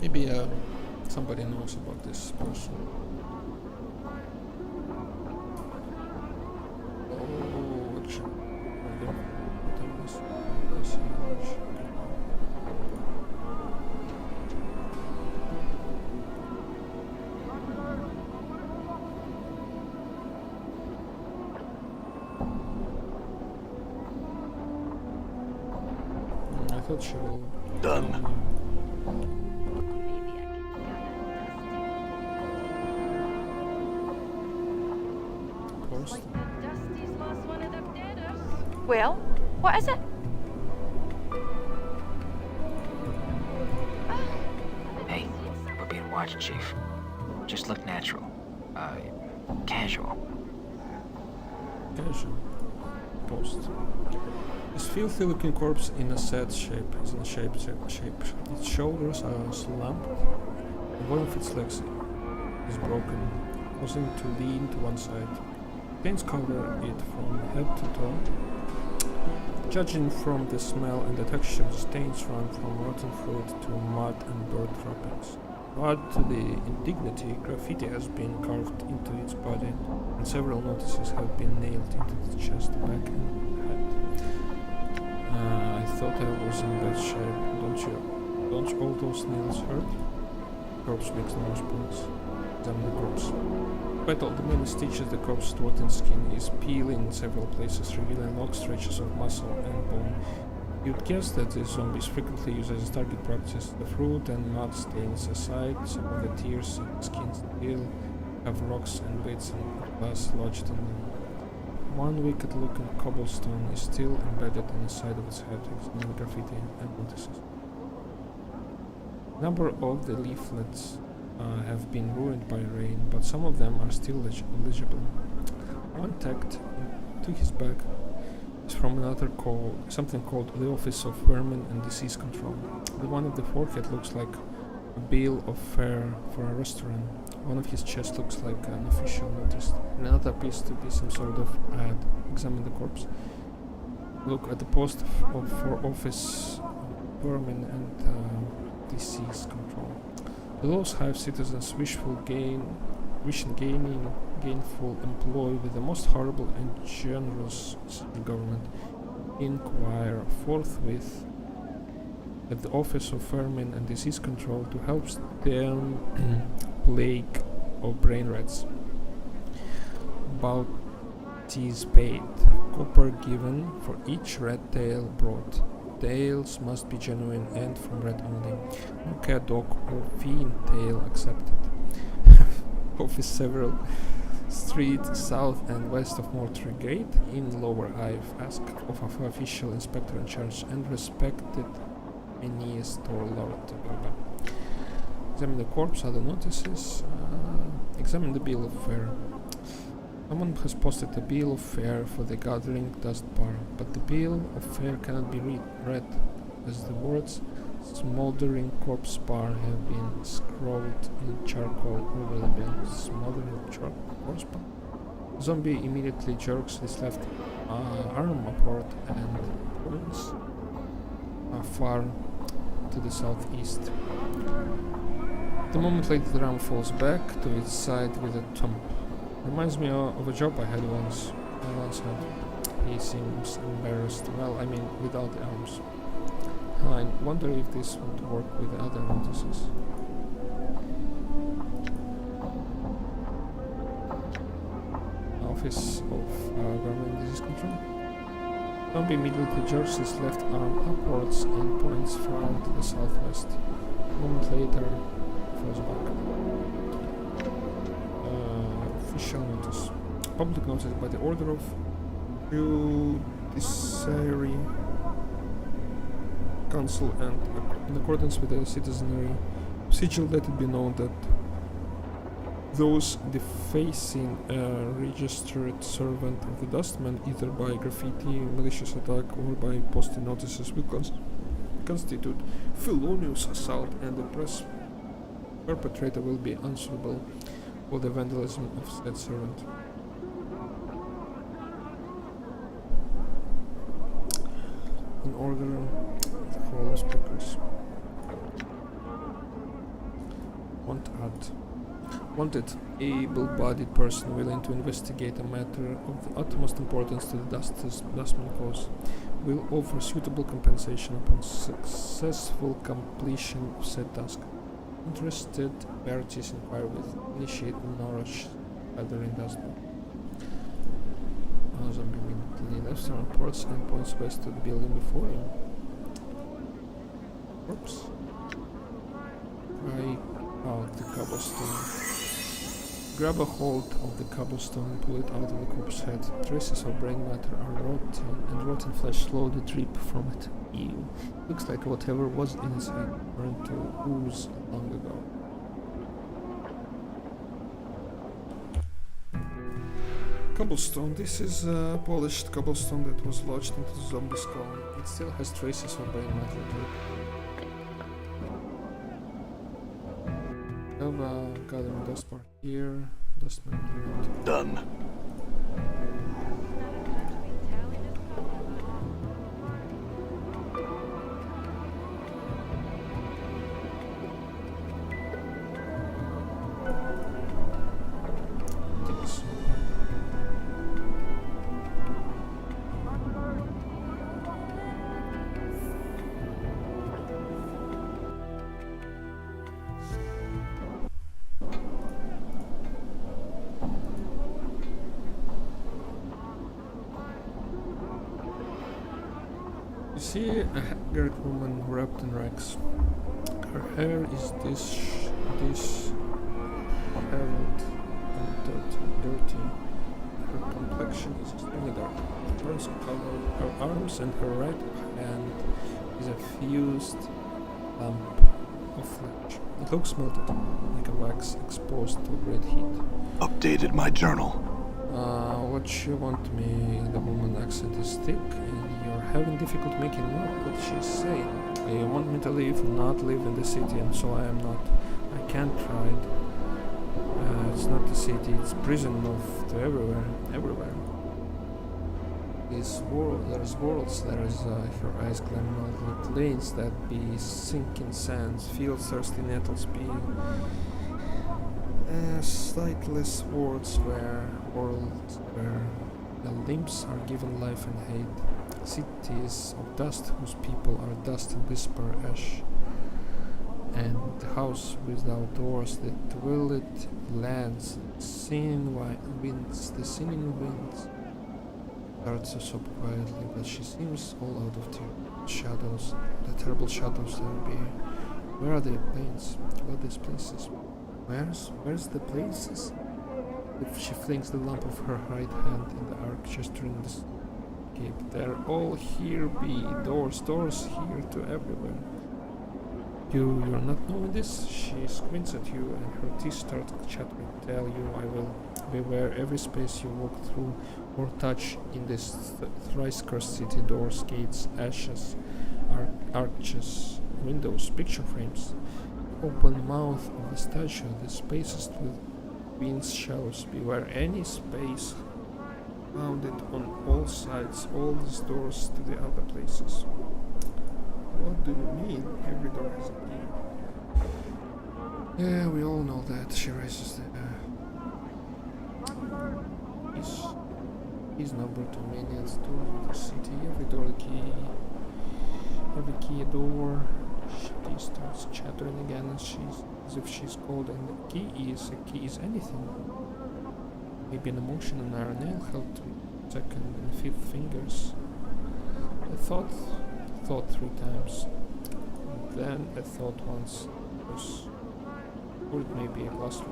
Maybe somebody knows about this person. I thought she will.
Done.
Maybe I can
Of course.
like the Dusty's lost one of them deaders.
Well, what is it?
Hey, we're being watched, Chief. Just look natural. Casual.
Casual. Post. This filthy looking corpse in a sad shape. Is in a shape. Its shoulders are slumped, and one of its legs is broken, causing it to lean to one side. Stains cover it from head to toe. Judging from the smell and the texture, the stains run from rotten fruit to mud and bird droppings. Add to the indignity, graffiti has been carved into its body, and several notices have been nailed into the chest, back, and head. I thought I was in bad shape, don't you? Don't all those nails hurt? Corpse makes no response. Examine the corpse. Despite all the many stitches, the corpse's rotten skin is peeling in several places, revealing long stretches of muscle and bone. You'd guess that these zombies frequently use as a target practice. The fruit and mud stains aside, some of the tears in the skin still have rocks and bits and glass lodged in them. One wicked-looking cobblestone is still embedded in the side of its head, examining graffiti and notices. A number of the leaflets have been ruined by rain, but some of them are still legible. One tacked to his back is from another something called the Office of Vermin and Disease Control. The one of the forehead looks like a bill of fare for a restaurant. One of his chest looks like an official notice, and another appears to be some sort of ad. Examine the corpse. Look at the post for Office of Vermin and Disease Control. Those hive citizens gainful employ with the most horrible and generous government. Inquire forthwith at the Office of Vermin and Disease Control to help them plague of brain rats. Bounties paid. Copper given for each rat tail brought. Tails must be genuine and from rat only. No cat, dog or fiend tail accepted. Office several street south and west of Mortuary Gate in Lower Hive. Ask of an official inspector in charge and respected Aeneas or Lord. Examine the corpse, other notices. Examine the bill of fare. Someone has posted a bill of fare for the gathering dust bar, but the bill of fare cannot be read as the words smoldering corpse bar have been scrawled in charcoal over the bill. Smoldering corpse bar? Zombie immediately jerks his left arm apart and far to the southeast. The moment later, the ram falls back to its side with a thump. Reminds me of a job I once had. He seems embarrassed. Well, I mean, without the arms. I wonder if this would work with other notices. Office of Government Disease Control. Zombie immediately jerks his left arm upwards and points far to the southwest. A moment later, falls back. Official notice. Public notice by the order of Judiciary Council and in accordance with the citizenry procedure, let it be known that those defacing a registered servant of the dustman, either by graffiti, malicious attack, or by posting notices, will constitute felonious assault, and the perpetrator will be answerable for the vandalism of said servant. In order, the whole speakers. Wanted, able-bodied person willing to investigate a matter of the utmost importance to the dustman cause, will offer suitable compensation upon successful completion of said task. Interested parties inquire with initiate knowledge gathering dustman. Zombie immediately left and reports and points west to the building before him. Oops. Try out the cobblestone. Grab a hold of the cobblestone and pull it out of the corpse's head. Traces of brain matter are rotten, and rotten flesh slowly drip from it. Ew. Looks like whatever was inside burned to ooze long ago. Cobblestone. This is polished cobblestone that was lodged into the zombie skull. It still has traces of brain matter drip. Gathering dust part here, dustman here.
Done.
Thanks. See a haggard woman wrapped in rags. Her hair is disheveled and dirty. Her complexion is extremely dark. Burns of color. Her arms and her right hand is a fused lump of flesh. It looks melted, like a wax exposed to great heat.
Updated my journal.
What you want me? The woman's accent is thick, and you're having difficulty making out what she's saying. You want me to not live in the city, and so I am not. I can't ride. It's not the city, it's prison of to everywhere. There's worlds, her eyes gleam like lanes that be sinking sands, fields, thirsty nettles be sightless worlds where the limbs are given life and hate. Cities of dust whose people are dust and whisper ash. And the house without doors, the twilight lands, the singing winds start to sob quietly, but she seems all out of shadows, the terrible shadows there be. Where are the planes? What are these places? Where's the places? If she flings the lump of her right hand in the arc, gesturing the escape. They're all here be. Doors here to everywhere. You're not knowing this? She squints at you and her teeth start chattering. Tell you I will beware every space you walk through or touch in this thrice cursed city. Doors, gates, ashes, arches, windows, picture frames. Open mouth of a statue, the spaces with winds shelves. Beware any space bounded on all sides, all these doors to the other places. What do you mean? Every door has a key. Yeah, we all know that. She raises the keys number too many. It's doors of the city. Every door a key. Every key a door. She starts chattering again as if she's cold, and the key is anything. Maybe an emotion on our nail held to second and fifth fingers. I thought 3 times. Then I thought once. Or it may be a cluster.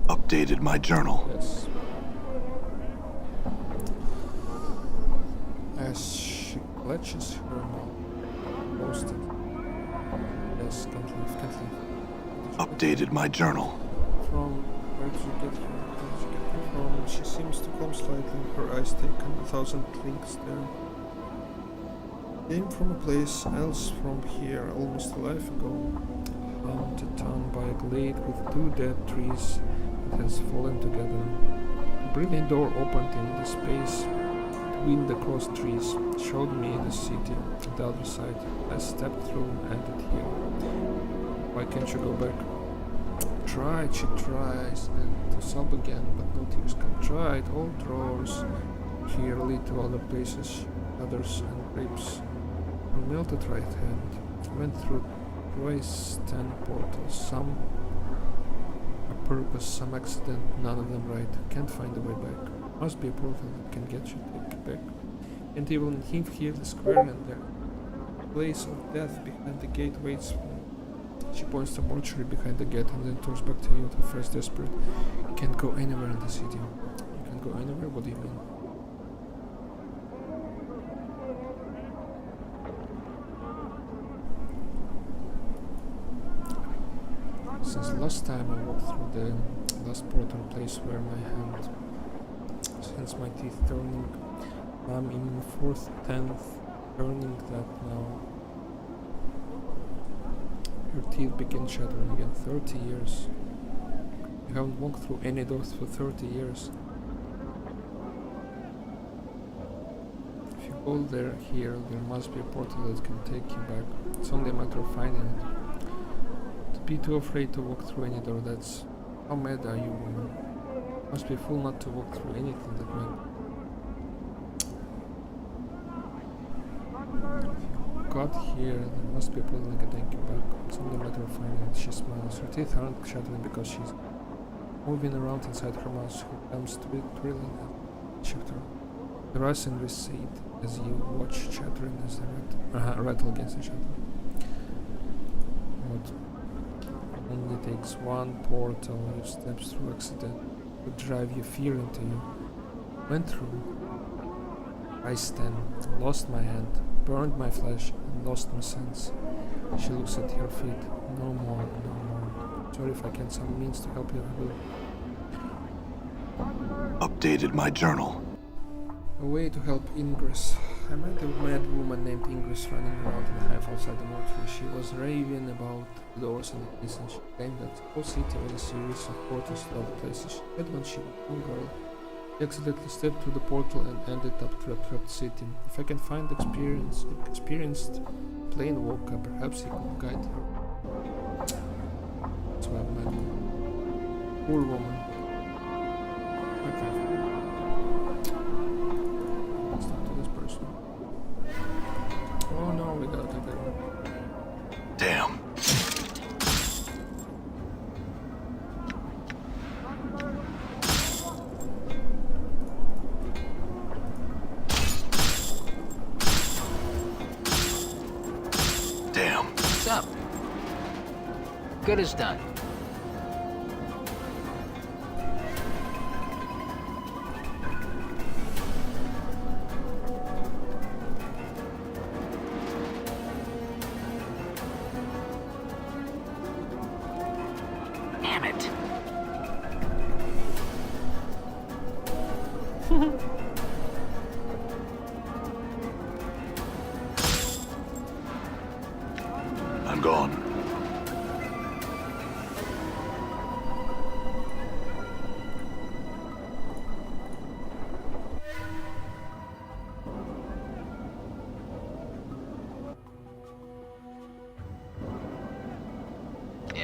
Updated my journal.
Yes. As she clutches her mouth, posted. Yes, can't leave.
Updated my journal.
From where did you get here? From? She seems to calm slightly, her eyes taken 1,000 links there. Came from a place else from here, almost a life ago. Haunted town by a glade with 2 dead trees. It has fallen together. A brilliant door opened in the space between the crossed trees, showed me the city on the other side. I stepped through and ended here. Why can't you go back? She tries, and to sob again, but no tears come. Tried all drawers here lead to other places, others and grapes. Her melted right hand went through twice 10 portals, some a purpose, some accident, none of them right. Can't find a way back. Must be a portal that can get you back. Can't even hear the squareman there. Place of death behind the gate waits for me. She points to mortuary behind the gate and then turns back to you to first desperate. You can't go anywhere in the city. You can't go anywhere? What do you mean? Since last time I walked through the last portal place where my hand, since my teeth turning, I'm in 4th, 10th, turning that now. Your teeth begin chattering again. 30 years. You haven't walked through any doors for 30 years. If you go here must be a portal that can take you back. It's only a matter of finding it. To be too afraid to walk through any door, that's... How mad are you, woman? Must be a fool not to walk through anything that might... Got here, there must be a portal that can take you back. It's only a matter of finding it. She smiles. Her teeth aren't chattering because she's moving around inside her mouth. She comes to be thrilling and shifter. The rise and recede as you watch chattering as they rattle against each other. What only takes one portal you steps through accident would drive your fear into you. Went through. I stand, lost my hand, burned my flesh, and lost my sense. She looks at her feet. No more. Sorry if I can some means to help you, I will.
Updated my journal.
A way to help Ingress. I met a mad woman named Ingress running around in a hive outside the mortuary. She was raving about the doors and the keys, and she claimed that the whole city was a series of portals to other places. She said when she was a young girl, she accidentally stepped through the portal and ended up trapped city. If I can find experienced plane walker, perhaps he could guide her. That's why I met her. Poor woman. Okay. Let's talk to this person. Oh no, we gotta take that one.
Damn.
What's up? Good as done. Damn it.
I'm gone.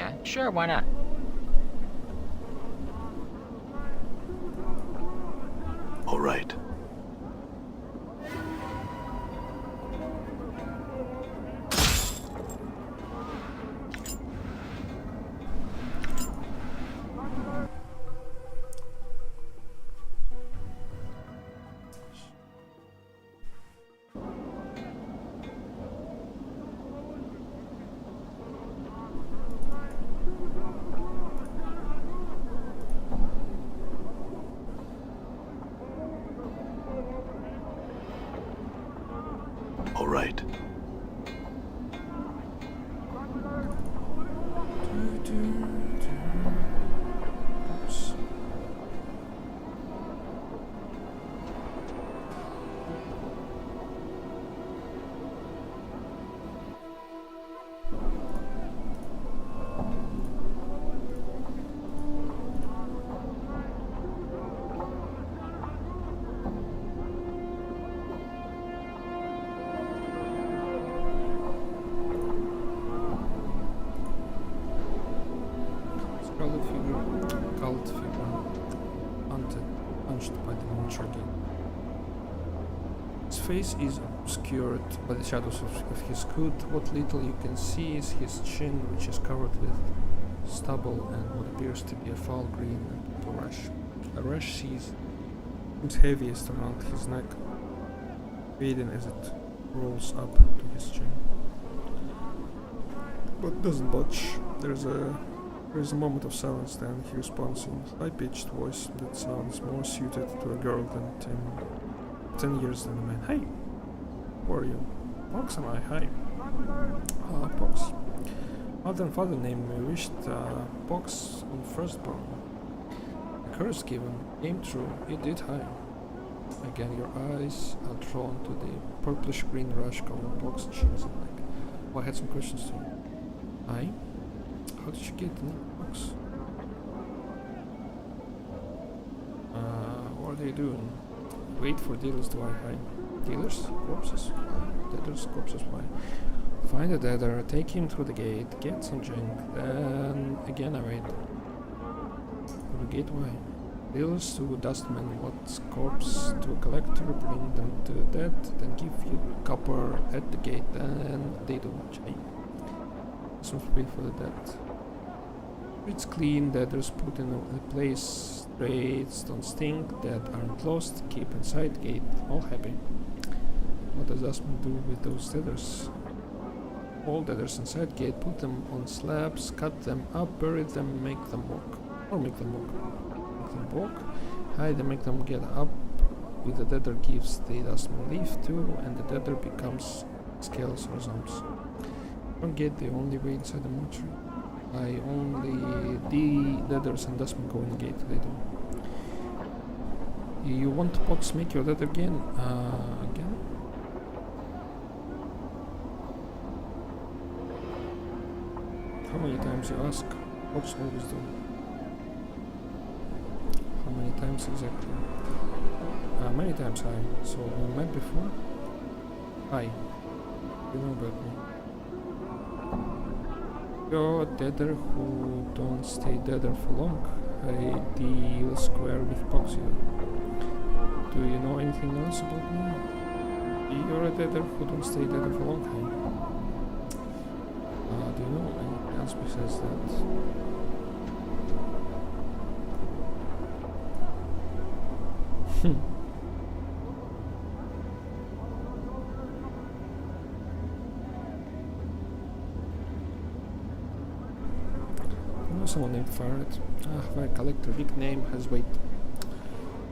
Yeah, sure, why not?
All right. All right.
Oops. Cult figure hunted, punched by the monster again. His face is obscured by the shadows of his hood. What little you can see is his chin, which is covered with stubble and what appears to be a foul green rash. A rash seems heaviest around his neck, fading as it rolls up to his chin. But doesn't budge. There is a moment of silence, then he responds in a high-pitched voice that sounds more suited to a girl than 10 years than a man. Hey, who are you? Pox am I? Hi. Pox. Mother and father named me, wished Pox on firstborn. The curse given came true, it did hi. Again your eyes are drawn to the purplish-green rash covering Pox's chins and neck. Well, I had some questions to you. Hi? How did you get the name Pox? What are you doing? Wait for dealers to buy high. Dealers? Corpses? Deaders? Corpses? Why? Find a deader, take him through the gate, get some junk, then again I wait. Through the gate? Why? Dealers to dustmen, what's corpse to a collector, bring them to the dead, then give you copper at the gate, then they do junk. Some pay for the dead. It's clean, deaders put in a place, trades don't stink, dead aren't lost, keep inside gate, all happy. What does Dustman do with those deaders? All deaders inside gate, put them on slabs, cut them up, bury them, make them walk. Or make them walk. Make them walk, hide and make them get up. With the deader gives the Dustman leaf too, and the deader becomes scales or zombies. Don't get the only way inside the mortuary. I only the deaders and Dustman go in the gate, they do. You want Pox make your deader again? Again? How many times you ask? Pox always do. How many times exactly? Many times hi. So we met before? Hi. You know about me. You're a deader who don't stay deader for long. I deal square with Pox here. Do you know anything else about me? You're a deader who don't stay deader for long. Do you know anything else besides that? Someone named Farad. Fire collector, big name, has weight.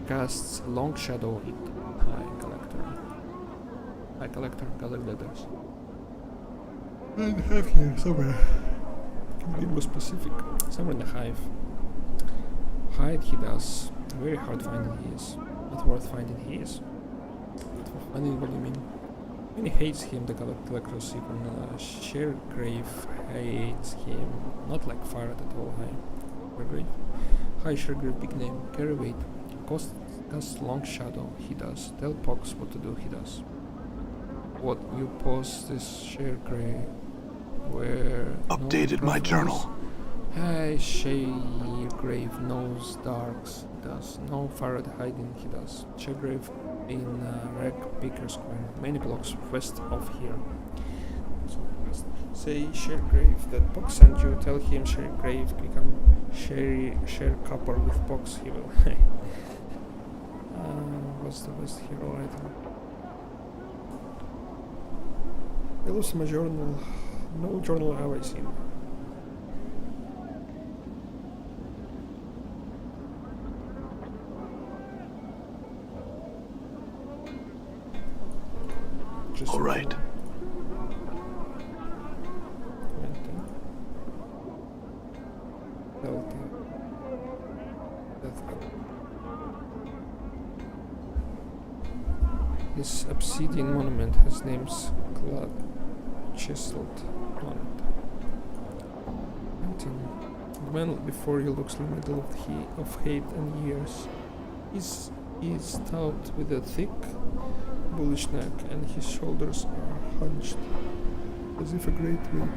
Casts a long shadow. High collector. High collector, gather letters. I have here somewhere. Can be more specific. Somewhere in the hive. Hide he does. Very hard finding he is. Not worth finding he is. Not worth finding, what do you mean? Many hates him, the collectors, even Sharegrave hates him. Not like Farad at all, hi. Sharegrave. Hi Sharegrave, big name. Carry weight. Casts long shadow, he does. Tell Pox what to do, he does. What you post this Sharegrave where
Updated
no
my journal.
Shaygrave knows darks, he does. No Farad hiding, he does. Shaygrave in Reg Baker Square, many blocks west of here. So west. Say Shaygrave that Box sent you, tell him Shaygrave become share copper with Box, he will. What's the best hero item? I lost my journal. No journal have I seen. Just
All right.
This obsidian monument has names clad, chiseled on it. The man before you looks in the middle of hate and years. He is stout with a thick, bullish neck, and his shoulders are hunched as if a great weight.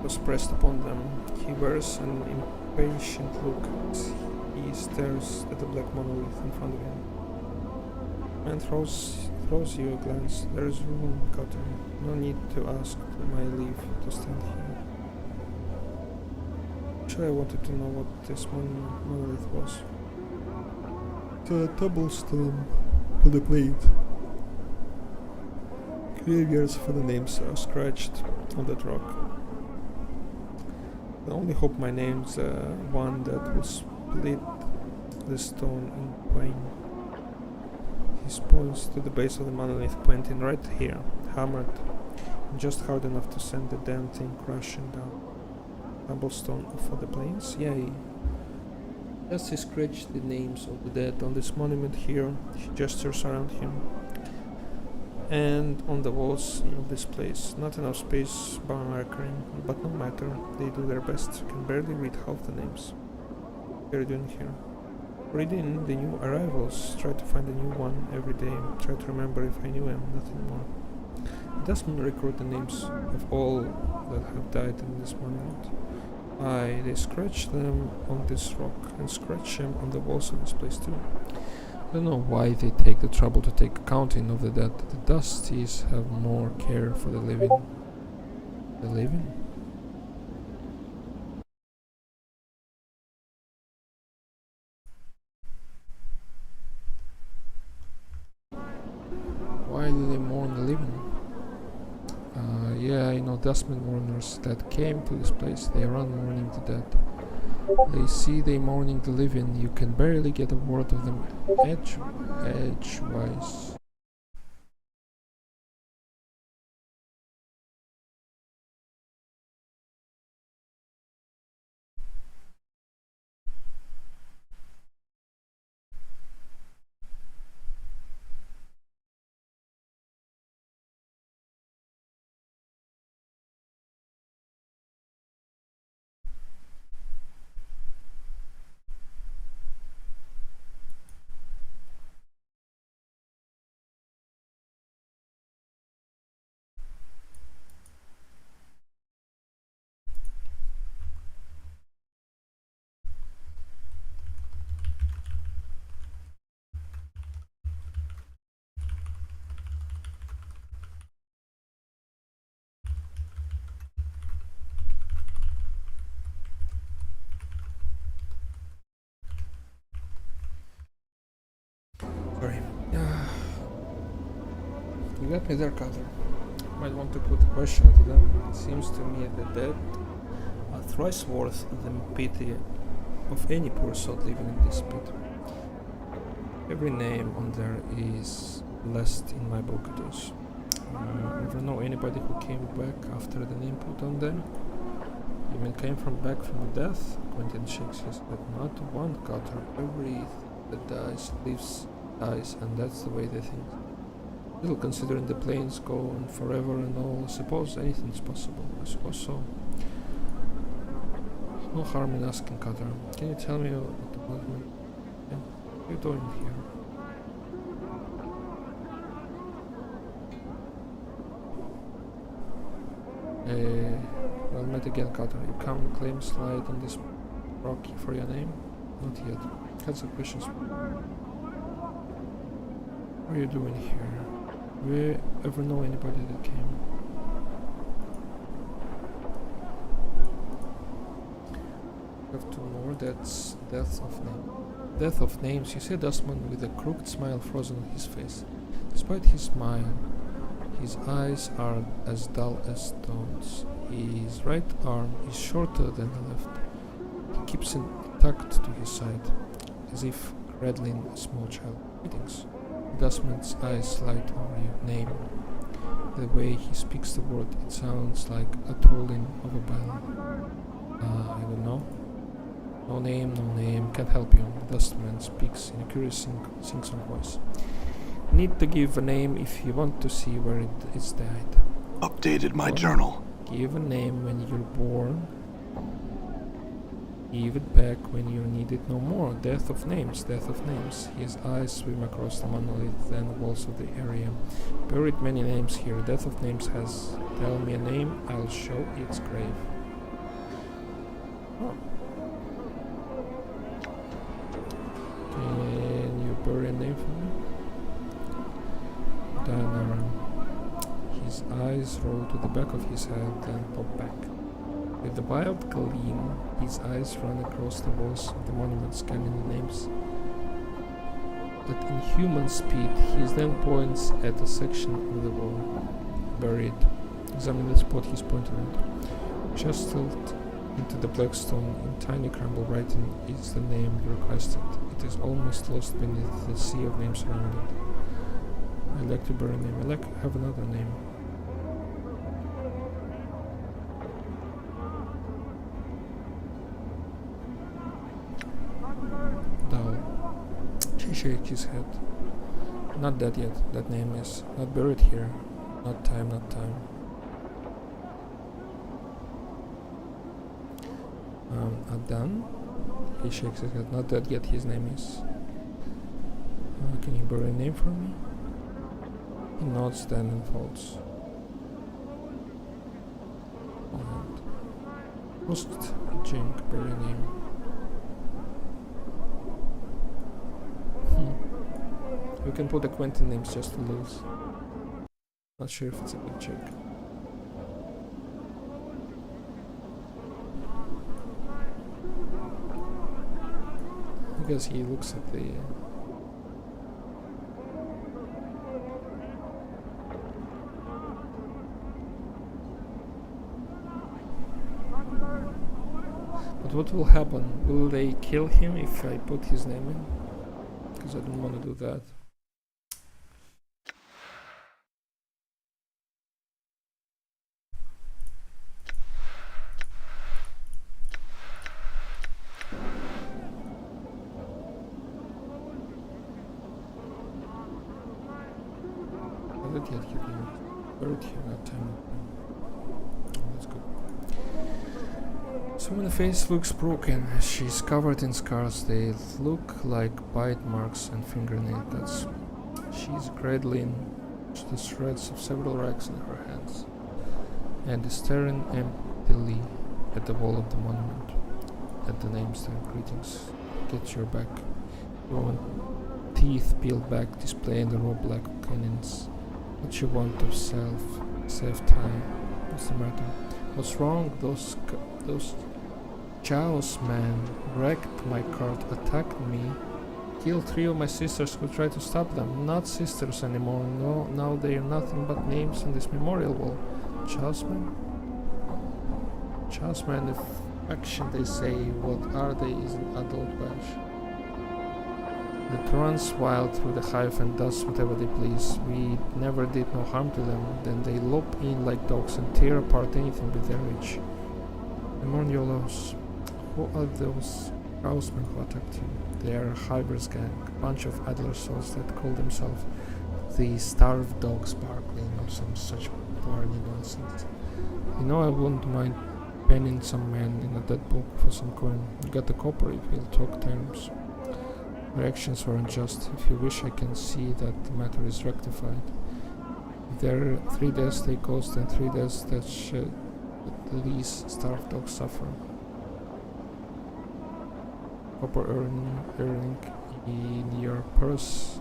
Was pressed upon them. He wears an impatient look as he stares at the black monolith in front of him. Man throws you a glance. There is room, Cutter. No need to ask my leave to stand here. Actually, I wanted to know what this monolith was. The cobblestone for the plate. Graveyards for the names are scratched on that rock. I only hope my name's one that will split the stone in twain. He points to the base of the monolith, pointing right here, hammered, just hard enough to send the damn thing crashing down. Cobblestone for the plains? Yay. As he scratched the names of the dead on this monument here, he gestures around him. And on the walls of this place, not enough space by markering, but no matter, they do their best. You can barely read half the names. What are you doing here? Reading the new arrivals, try to find a new one every day, try to remember if I knew him, nothing more. It doesn't record the names of all that have died in this monument. Aye, they scratch them on this rock, and scratch them on the walls of this place too. I don't know why they take the trouble to take accounting of the dead. The Dusties have more care for the living. The living? Why do they mourn the living? Yeah, I know dustmen mourners that came to this place. They run mourning the dead. They see they mourning the living. You can barely get a word of them edgewise. Sorry. You got me there, Cutter. Might want to put a question to them. It seems to me the dead are thrice worth the pity of any poor soul living in this pit. Every name on there is blessed in my book. It is. Ever know anybody who came back after the name put on them? You mean came back from death? Quentin shakes his head. Not one, Cutter. that dies, and that's the way they think. Little considering the planes go on forever and all, I suppose anything's possible. I suppose so. No harm in asking, Cutter. Can you tell me what about me? Yeah. What are you doing here? Well met again, Cutter. You come claim slide on this rock for your name? Not yet. Had some questions. What are you doing here? Do we ever know anybody that came? We have two more. That's Death of Names. Death of Names. You see Dustman with a crooked smile frozen on his face. Despite his smile, his eyes are as dull as stones. His right arm is shorter than the left. He keeps it tucked to his side, as if cradling a small child. Greetings. Dustman's eyes light over your name. The way he speaks the word, it sounds like a tolling of a bell. I don't know. No name, can't help you. Dustman speaks in a curious sing-song voice. Need to give a name if you want to see where it's died.
Updated my journal.
Give a name when you're born. Give it back when you need it no more. Death of Names, Death of Names. His eyes swim across the monolith and walls of the area. Buried many names here. Death of Names has. Tell me a name, I'll show its grave. Oh. Can you bury a name for me? Dianaran. His eyes roll to the back of his head and pop back. With a wild gleam, his eyes run across the walls of the monument, scanning the names. At inhuman speed, he then points at a section of the wall. Buried. Examine the spot he's pointing at. Chiseled into the black stone in tiny crumble writing is the name you requested. It is almost lost beneath the sea of names around it. I'd like to bury a name. I'd like to have another name. Dull. She shakes his head. Not dead yet, that name is. Not buried here. Not time, not time. Adan? He shakes his head. Not dead yet, his name is. Can you bury a name for me? He nods then and folds. Post Jink, bury a name. We can put the Quentin names just to lose. Not sure if it's a good check. Because he looks at the but what will happen? Will they kill him if I put his name in? Because I don't want to do that. Not yet, you can bury it here that time. Oh, that's good. So when the face looks broken, she's covered in scars. They look like bite marks and fingernail cuts. She's cradling the shreds of several rags in her hands and is staring emptily at the wall of the monument. At the names there, greetings. Get your back. Woman, teeth peeled back, displaying the raw black canines. What you want of self? Self-time. What's the matter? What's wrong? Those Chaos man wrecked my cart, attacked me, killed 3 of my sisters who tried to stop them. Not sisters anymore. No, now they are nothing but names on this memorial wall. Chaos man? Chaos man, if action they say, what are they is an adult Welsh. The runs wild through the hive and does whatever they please. We never did no harm to them. Then they lop in like dogs and tear apart anything with their reach. I mourn your loss. Who are those housemen who attacked you? They are a Hyber's gang, a bunch of idler souls that call themselves the Starved Dog Sparkling or some such barney nonsense. You know, I wouldn't mind penning some man in a dead book for some coin. You got the copper if we'll talk terms. Reactions were unjust. If you wish, I can see that the matter is rectified. If there are 3 deaths they caused and 3 deaths that these starved dogs suffer. Copper earning in your purse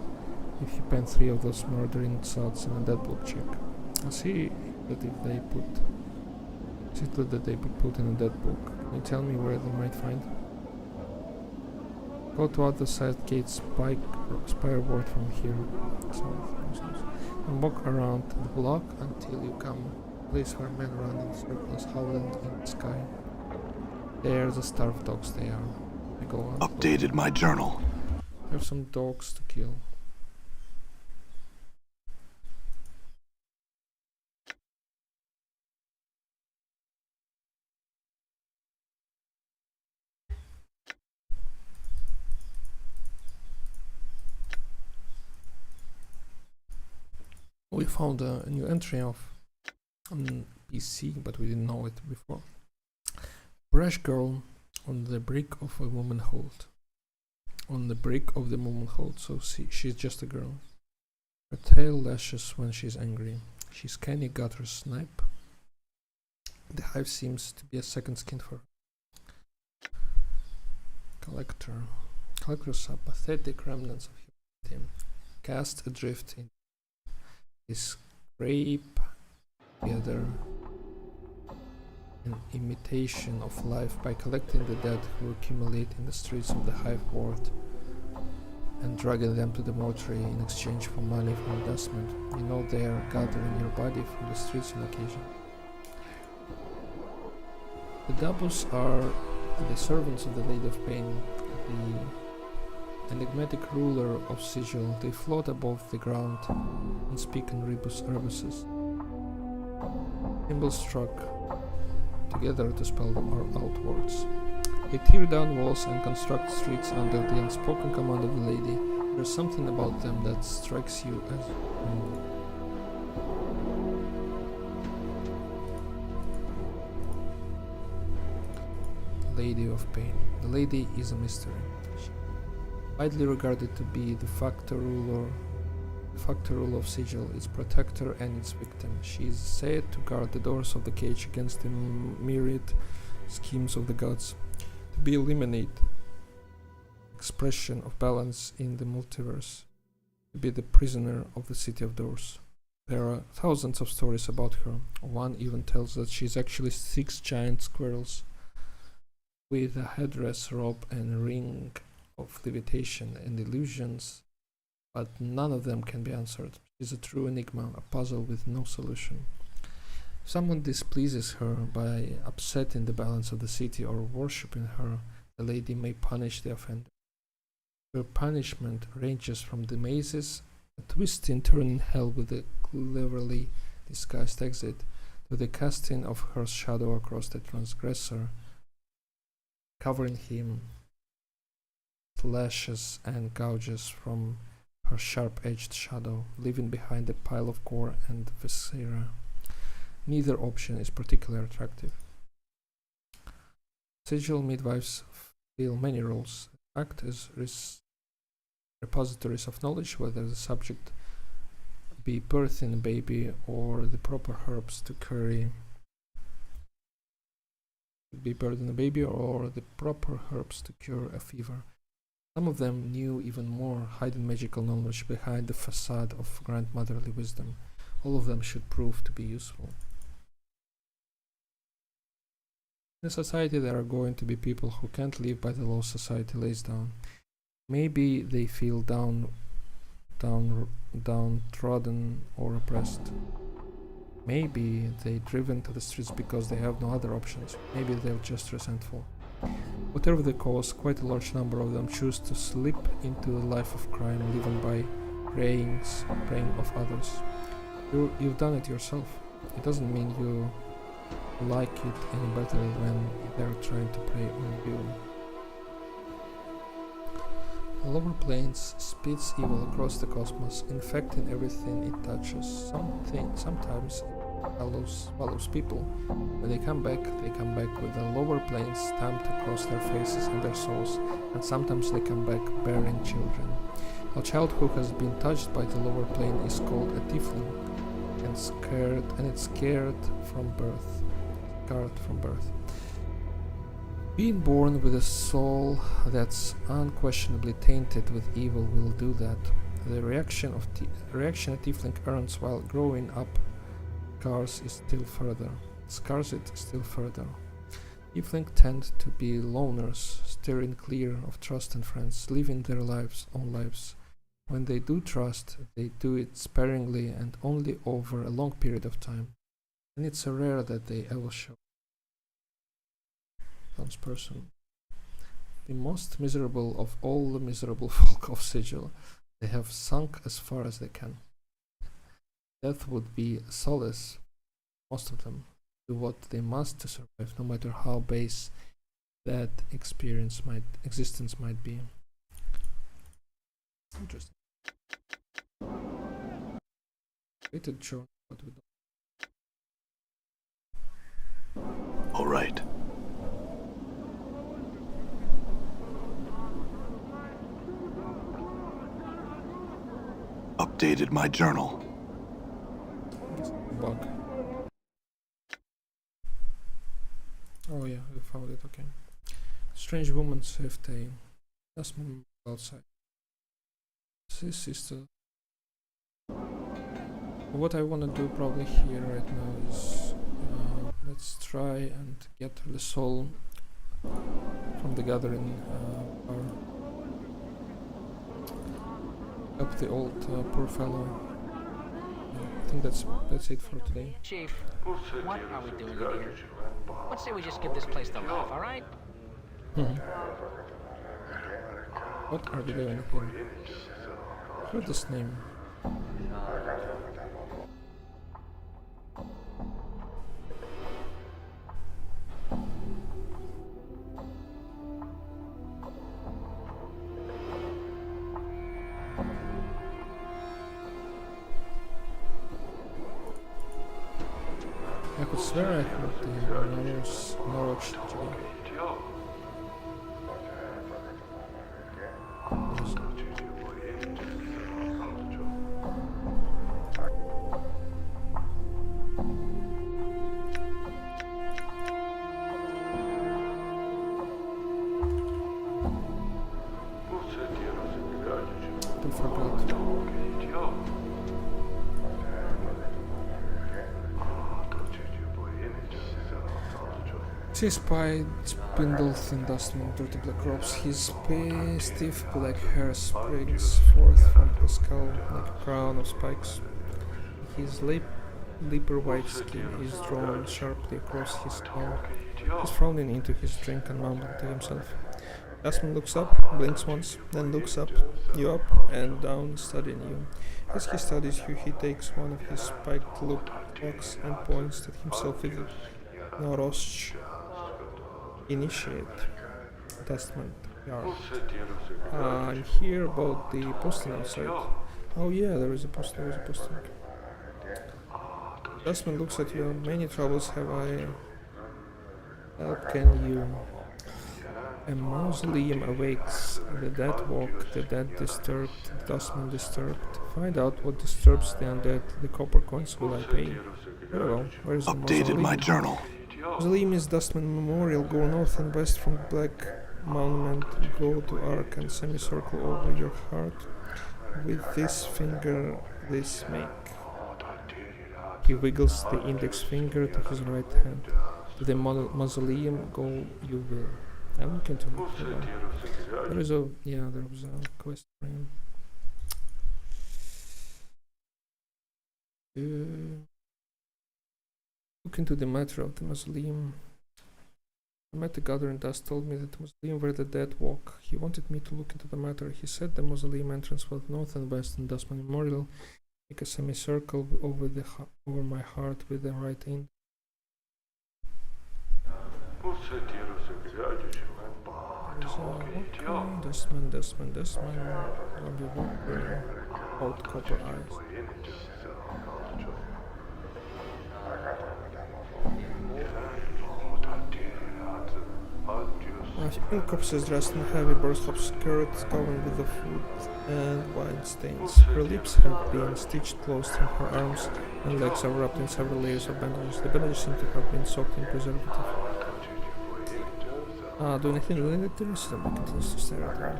if you pen 3 of those murdering thoughts in a dead book check. I'll see that if they put that they be put in a dead book. Can you tell me where they might find? Go to other side gate spireboard from here. And walk around the block until you come place where men run in circles howling in the sky. They are the starved dogs they are. I go on.
Updated my journal.
There's some dogs to kill. We found a new entry of on PC, but we didn't know it before. Brash girl on the brick of a woman hold. On the brick of the woman hold, so she's just a girl. Her tail lashes when she's angry. She's canny gutter snipe. The hive seems to be a second skin for her. Collector. Collectors are pathetic remnants of humanity, cast adrift in scrape together an imitation of life by collecting the dead who accumulate in the streets of the hive world and dragging them to the mortuary in exchange for money from investment. You know they are gathering your body from the streets on occasion. The doubles are the servants of the Lady of Pain, the enigmatic ruler of Sigil. They float above the ground and speak in rebuses. Symbols struck together to spell them outwards. They tear down walls and construct streets under the unspoken command of the lady. There's something about them that strikes you as Lady of Pain. The lady is a mystery. Widely regarded to be the factor ruler of Sigil, its protector and its victim. She is said to guard the doors of the cage against the myriad schemes of the gods, to be eliminate expression of balance in the multiverse, to be the prisoner of the City of Doors. There are thousands of stories about her. One even tells that she is actually 6 giant squirrels with a headdress, robe and ring of levitation and illusions, but none of them can be answered. She's a true enigma, a puzzle with no solution. If someone displeases her by upsetting the balance of the city or worshipping her, the lady may punish the offender. Her punishment ranges from the mazes, a twisting turning hell with a cleverly disguised exit, to the casting of her shadow across the transgressor, covering him lashes and gouges from her sharp-edged shadow, leaving behind a pile of gore and viscera. Neither option is particularly attractive. Sigil midwives fill many roles, act as repositories of knowledge, whether the subject be birthing a baby or the proper herbs to cure a fever. Some of them knew even more, hiding magical knowledge behind the facade of grandmotherly wisdom. All of them should prove to be useful. In a society there are going to be people who can't live by the laws society lays down. Maybe they feel downtrodden or oppressed. Maybe they're driven to the streets because they have no other options. Maybe they're just resentful. Whatever the cause, quite a large number of them choose to slip into a life of crime, living by praying of others. You've done it yourself. It doesn't mean you like it any better when they're trying to prey on you. The lower planes spits evil across the cosmos, infecting everything it touches. Sometimes it swallows people. When they come back with the lower planes stamped across their faces and their souls, and sometimes they come back bearing children. A child who has been touched by the lower plane is called a tiefling, and it's scared from birth. Being born with a soul that's unquestionably tainted with evil will do that. The reaction a tiefling earns while growing up scars it still further. Tiefling tend to be loners, steering clear of trust and friends, living their own lives. When they do trust, they do it sparingly and only over a long period of time, and it's rare that they ever show. Person. The most miserable of all the miserable folk of Sigil, they have sunk as far as they can. Death would be solace, most of them, do what they must to survive, no matter how base that existence might be. Interesting. Rated journal, but we don't.
All right. Updated my journal.
Bug. Oh yeah, we found it, okay. Strange woman saved a Tasman outside. This is the... What I wanna do probably here right now is let's try and get the soul from the gathering help the old poor fellow. I think that's it for today.
Chief, what are we doing in here? Let's say we just give this place the laugh, alright?
What are we doing here? Heard this name. I could swear I heard the Norwich today. I forgot. He spied spindles in dustman, dirty black robes. His stiff black hair springs forth from his skull like a crown of spikes. His leaper white skin is drawn sharply across his skull. He's frowning into his drink and mumbling to himself. Dustman looks up, blinks once, then looks you up and down, studying you. As he studies you, he takes one of his spiked looks and points at himself with it. Norosh. Initiate. Dustman. Yard. I'm here about the posting outside. Oh yeah, there is a posting. Dustman looks at you. Many troubles have I. Help can you? A mausoleum awakes. The dead walk. The dead disturbed. The dustman disturbed. Find out what disturbs the undead. The copper coins will I pay? Very well. Where is the mausoleum?
Updated my journal.
Mausoleum is Dustman Memorial. Go north and west from Black Monument. Go to arc and semicircle over your heart. With this finger, this make. He wiggles the index finger to his right hand. To the mausoleum go you will. I'm looking to look for that. There was a quest for him. Look into the matter of the mausoleum. I met the gathering dust told me that the mausoleum where the dead walk. He wanted me to look into the matter. He said the mausoleum entrance was north and west in Dustman Memorial. Make a semicircle over my heart with the right end. Dustman, zombie walker, old copper eyes. Female corpses dressed in heavy burlap skirts covered with the food and wine stains. Her lips have been stitched closed and her arms and legs are wrapped in several layers of bandages. The bandages seem to have been soaked in preservative. Doing anything related to this? Somebody continues to stare at her.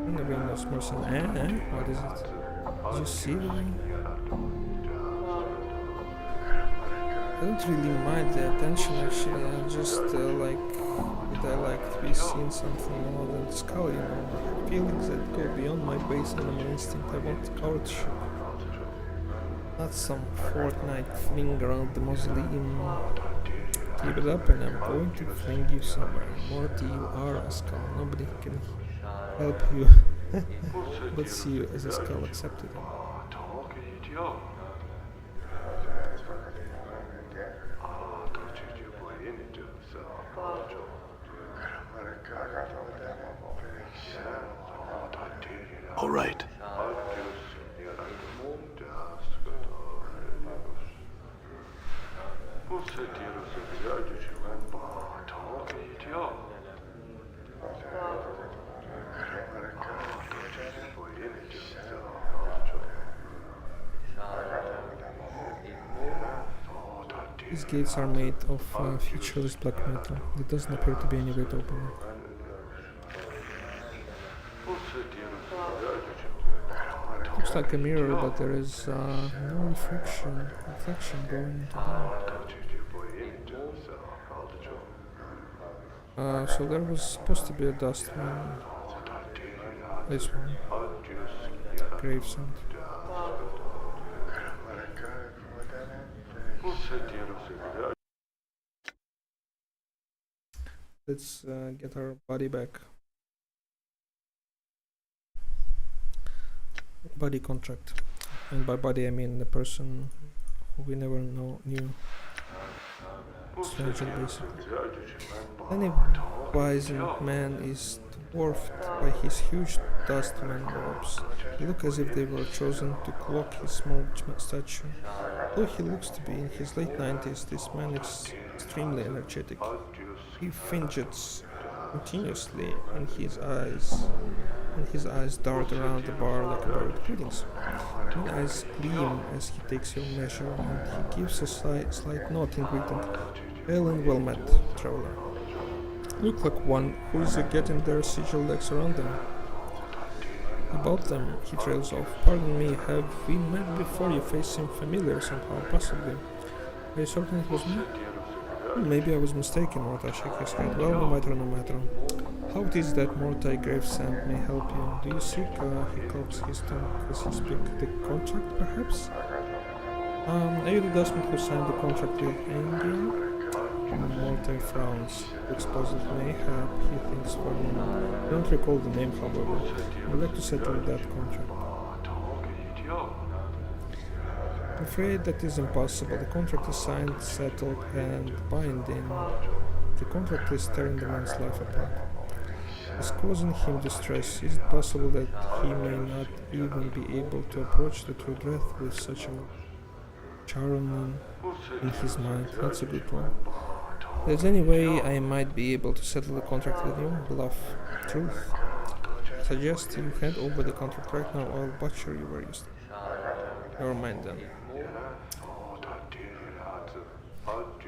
And the ring knows more than what is it? Did you see the ring? I don't really mind the attention actually, I just I like to be seeing something more than the skull, you know. I have feelings that go beyond my base animal instinct. I want courtship. Not some fortnight fling around the mausoleum. Keep it up and I'm going to fling you somewhere. Morty, you are a skull. Nobody can help you but see you as a skull accepted.
All right.
These gates are made of featureless black metal. There doesn't appear to be any way to open them. Looks like a mirror, but there is no reflection going into them. So there was supposed to be a dustman. This one. Gravesend. Let's get our body back. Body contract. And by body I mean the person who we never knew. Stranger basically. Any wizened man is dwarfed by his huge dustman robes. They look as if they were chosen to cloak his small stature. Though he looks to be in his late 90s, this man is extremely energetic. He fidgets continuously and his eyes dart around the bar like a bird. Greetings. Green eyes gleam as he takes your measure and he gives a slight nod in greeting. Well and well met, traveler. Look like one who is getting their sigil legs around them. About them, he trails off. Pardon me, have we met before? You face seem familiar somehow, possibly. Are you certain it was me? Maybe I was mistaken, Morta shook his head. Well, no matter. How it is that Morta Gravesend may help you? Do you seek, he cocks his tongue as he speaks, the contract, perhaps? Are you the dustman who signed the contract with Angia? Morta frowns. Looks puzzled. Mayhap, he thinks for a moment. I don't recall the name, however. I would like to settle that contract. I'm afraid that is impossible. The contract is signed, settled, and binding. The contract is tearing the man's life apart. It's causing him distress. Is it possible that he may not even be able to approach the true death with such a Charon in his mind? That's a good one. If there's any way I might be able to settle the contract with you, bluff. Truth. I suggest you hand over the contract right now, or I'll butcher you where you stand. Never mind then.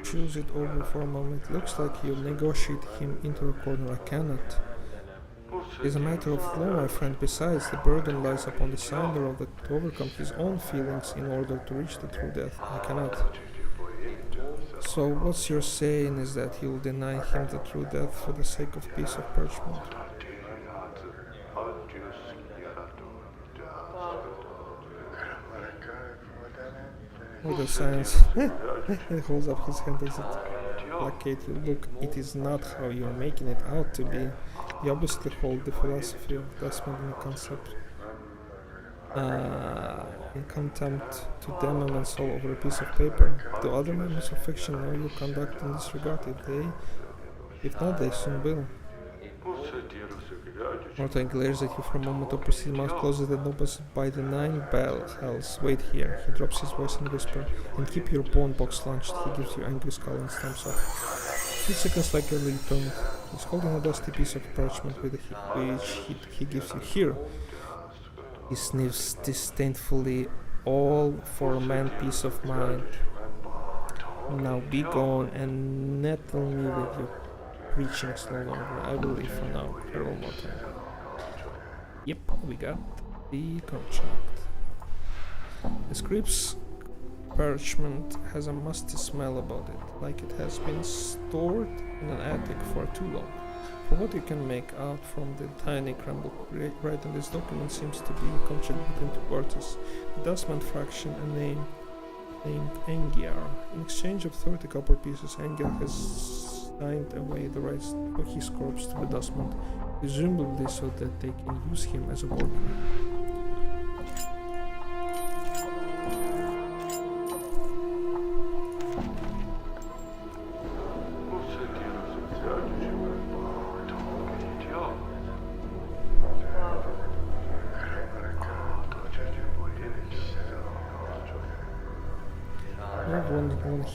Choose it over for a moment. Looks like you'll negotiate him into a corner. I cannot. It's a matter of law, my friend. Besides, the burden lies upon the signer to overcome his own feelings in order to reach the true death. I cannot. So what you're saying is that you'll deny him the true death for the sake of a piece of parchment. What a science. He holds up his hand as it placate you. Look, it is not how you're making it out to be. You obviously hold the philosophy of dustman in a concept. In contempt to damn and soul over a piece of paper. Do other members of fiction know your conduct in this regard? If they If not, they soon will. Mortain glares at you for a moment, opens his mouth closer than opens by the 9 hells. Wait here. He drops his voice and whisper. And keep your pawn box launched. He gives you angry skull and stamps off. 2 seconds like early Torment. He's holding a dusty piece of parchment with which he gives you here. He sniffs disdainfully. All for a man peace of mind. Now be gone and nettle me with your preachings no longer. I will leave for now. Farewell, Mortain. Yep, we got the contract. The script's parchment has a musty smell about it, like it has been stored in an attic for too long. For what you can make out from the tiny crumbled writing, this document seems to be a contract between 2 parties, the Dustman faction and named Angiar. In exchange of 30 copper pieces, Angiar has signed away the rights for his corpse to the Dustman, presumably so that they can use him as a worker.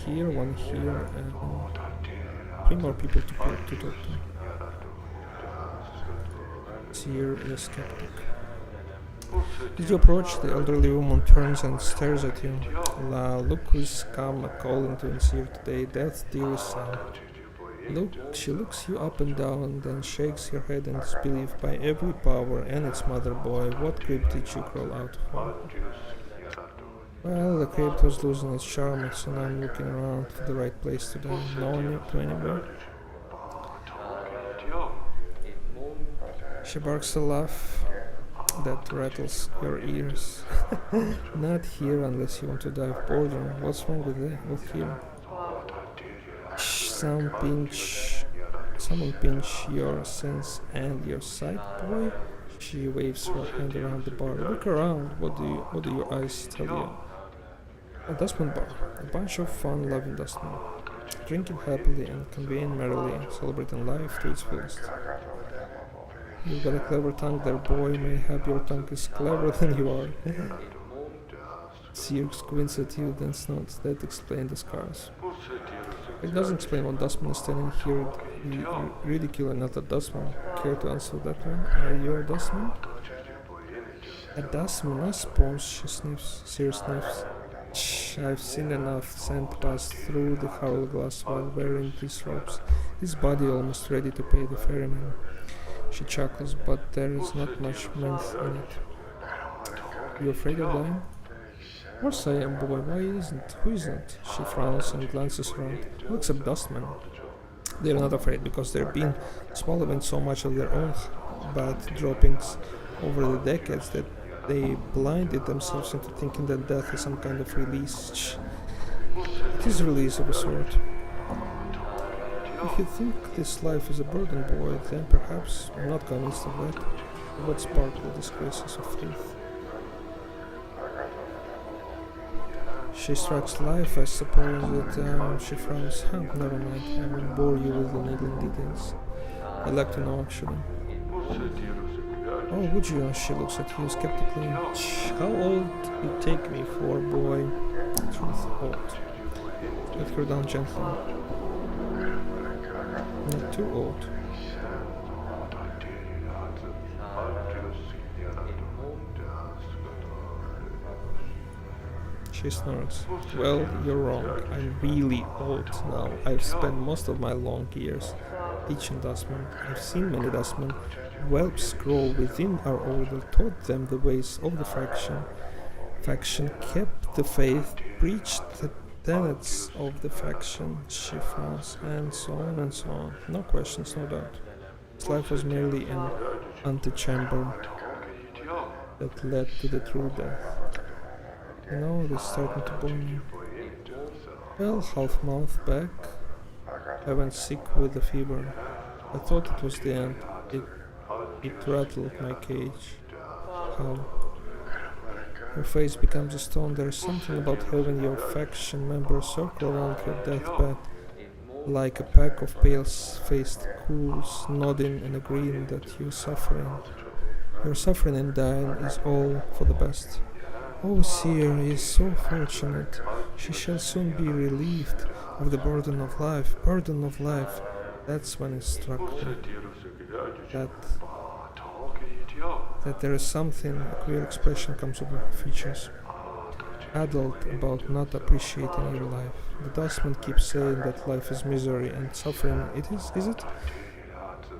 One here, and 3 more people to talk to. Seer is skeptic. As you approach, the elderly woman turns and stares at you. Look who's come a-calling to Seer today, death dearest son. She looks you up and down, then shakes her head in disbelief. By every power and its mother boy, what crypt did you crawl out of? Well, the crypt was losing its charm, so now I'm looking around for the right place to die. No one to anywhere. She barks a laugh that rattles your ears. Not here unless you want to die of boredom. What's wrong with here? Someone pinch your sense and your sight, boy. She waves her hand around the bar. Look around. What do your eyes tell you? A dustman bar. A bunch of fun-loving dustmen, drinking happily and conveying merrily, celebrating life to its fullest. You've got a clever tongue there, boy. Mayhap your tongue is cleverer than you are. Seer squints at you, then snorts. That explains the scars. It doesn't explain what dustman is standing here ridicule another dustman. Care to answer that one? Are you a dustman? A dustman, I suppose, she sniffs. Seer sniffs. Shh, I've seen enough sand pass through the hourglass while wearing these robes. His body almost ready to pay the ferryman. She chuckles, but there is not much mirth in it. You afraid of dying? Of course I am, boy. Why isn't? Who isn't? She frowns and glances around. All except dustmen. They're not afraid because they've been swallowing so much of their own bad droppings over the decades that they blinded themselves into thinking that death is some kind of release. It is a release of a sort. If you think this life is a burden, boy, then perhaps I'm not convinced of that. What sparked the disgraces of faith? She strikes life, I suppose. That she frowns. Never mind. I won't bore you with the niggling details. I'd like to know, actually. Oh, would you? She looks at you skeptically. How old you take me for, boy? Truth, old. Let her down gently. Not too old. She snorts. Well, you're wrong. I'm really old now. I've spent most of my long years teaching dustmen. I've seen many dustmen. Whelps grow within our order, taught them the ways of the faction. Faction kept the faith, preached the tenets of the faction, she frowns, and so on and so on. No questions, no doubt. His life was merely an antechamber that led to the true death. You know, it is starting to bore me. Well, half mouth back. I went sick with the fever. I thought it was the end. It rattled my cage. How? Her face becomes a stone. There is something about having your faction members circle around your deathbed like a pack of pale-faced ghouls nodding and agreeing that your suffering and dying is all for the best. Oh, Seer is so fortunate. She shall soon be relieved of the burden of life. Burden of life. That's when it struck me. That there is something, a clear expression comes over her features. Adult about not appreciating your life. The dustman keeps saying that life is misery and suffering. It is it?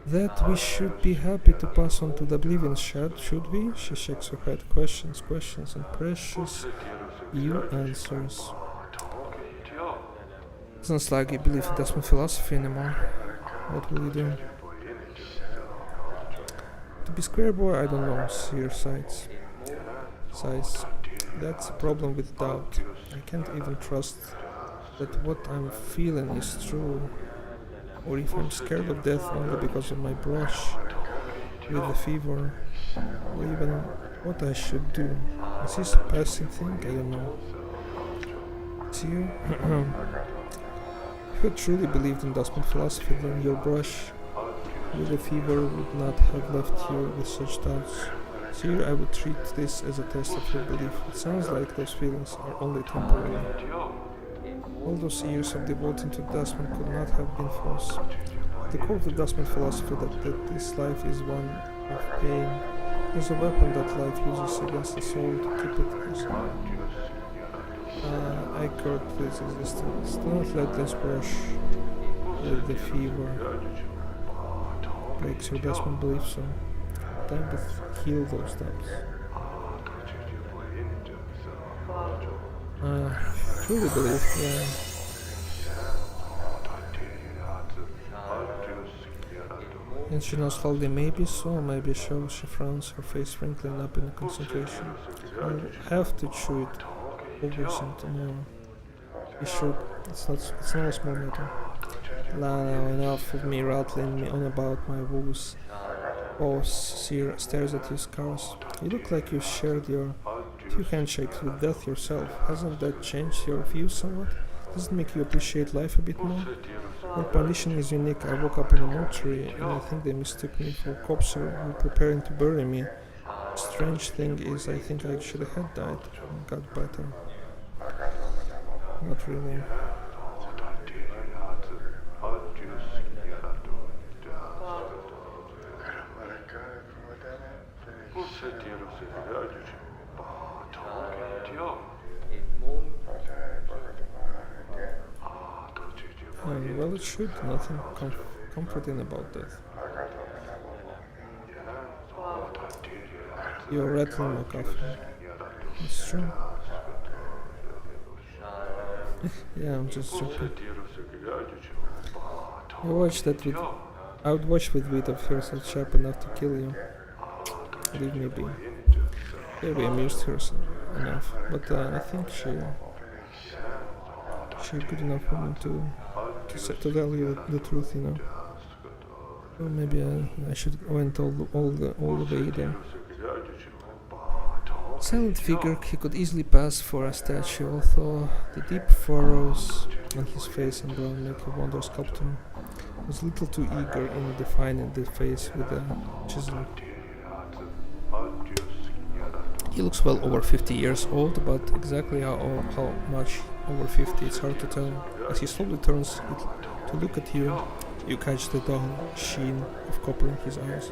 That we should be happy to pass on to the oblivion, should we? She shakes her head. Questions, and precious you answers. Sounds like you believe in dustman philosophy anymore. What will you do? To be square boy, I don't know. Seer sighs. That's a problem with doubt. I can't even trust that what I'm feeling is true. Or if I'm scared of death only because of my brush with the fever. Or even what I should do. Is this a passing thing? I don't know. Seer? If you truly believed in dustman philosophy, then your brush with the fever would not have left you with such doubts. Here I would treat this as a test of your belief. It sounds like those feelings are only temporary. All those years of devoting to dustman could not have been false. The core of the dustman philosophy that this life is one of pain is a weapon that life uses against the soul to keep it close. I curb this existence. Do not let this brush with the fever breaks your dustman belief, so time to heal those doubts. Truly believe, yeah. And she knows Haldi, maybe so, maybe so. She frowns, her face wrinkling up in concentration. I'll have to chew it over some tomorrow. Be sure, it's not a small matter. Now enough of me rattling me on about my woes. Oh, Seer stares at your scars. You look like you shared your few handshakes with death yourself. Hasn't that changed your views somewhat? Does it make you appreciate life a bit more? Your condition is unique. I woke up in a mortuary and I think they mistook me for a corpse who were preparing to bury me. Strange thing is, I think I should have died and got better. Not really. Well, it should. Nothing comforting about death. You're rattling my coffee. It's true. Yeah, I'm just joking. I would watch with wit of hers that's sharp enough to kill you. Leave me be. Yeah, we amused her enough, but I think she's a good enough woman to tell you the truth, you know. Or maybe I should went all the way there. Silent figure, he could easily pass for a statue, although the deep furrows on his face and brow make a wonder sculptor was a little too eager in defining the face with a chisel. He looks well over 50 years old, but exactly how much over 50 it's hard to tell. As he slowly turns to look at you, you catch the dull sheen of copper in his eyes.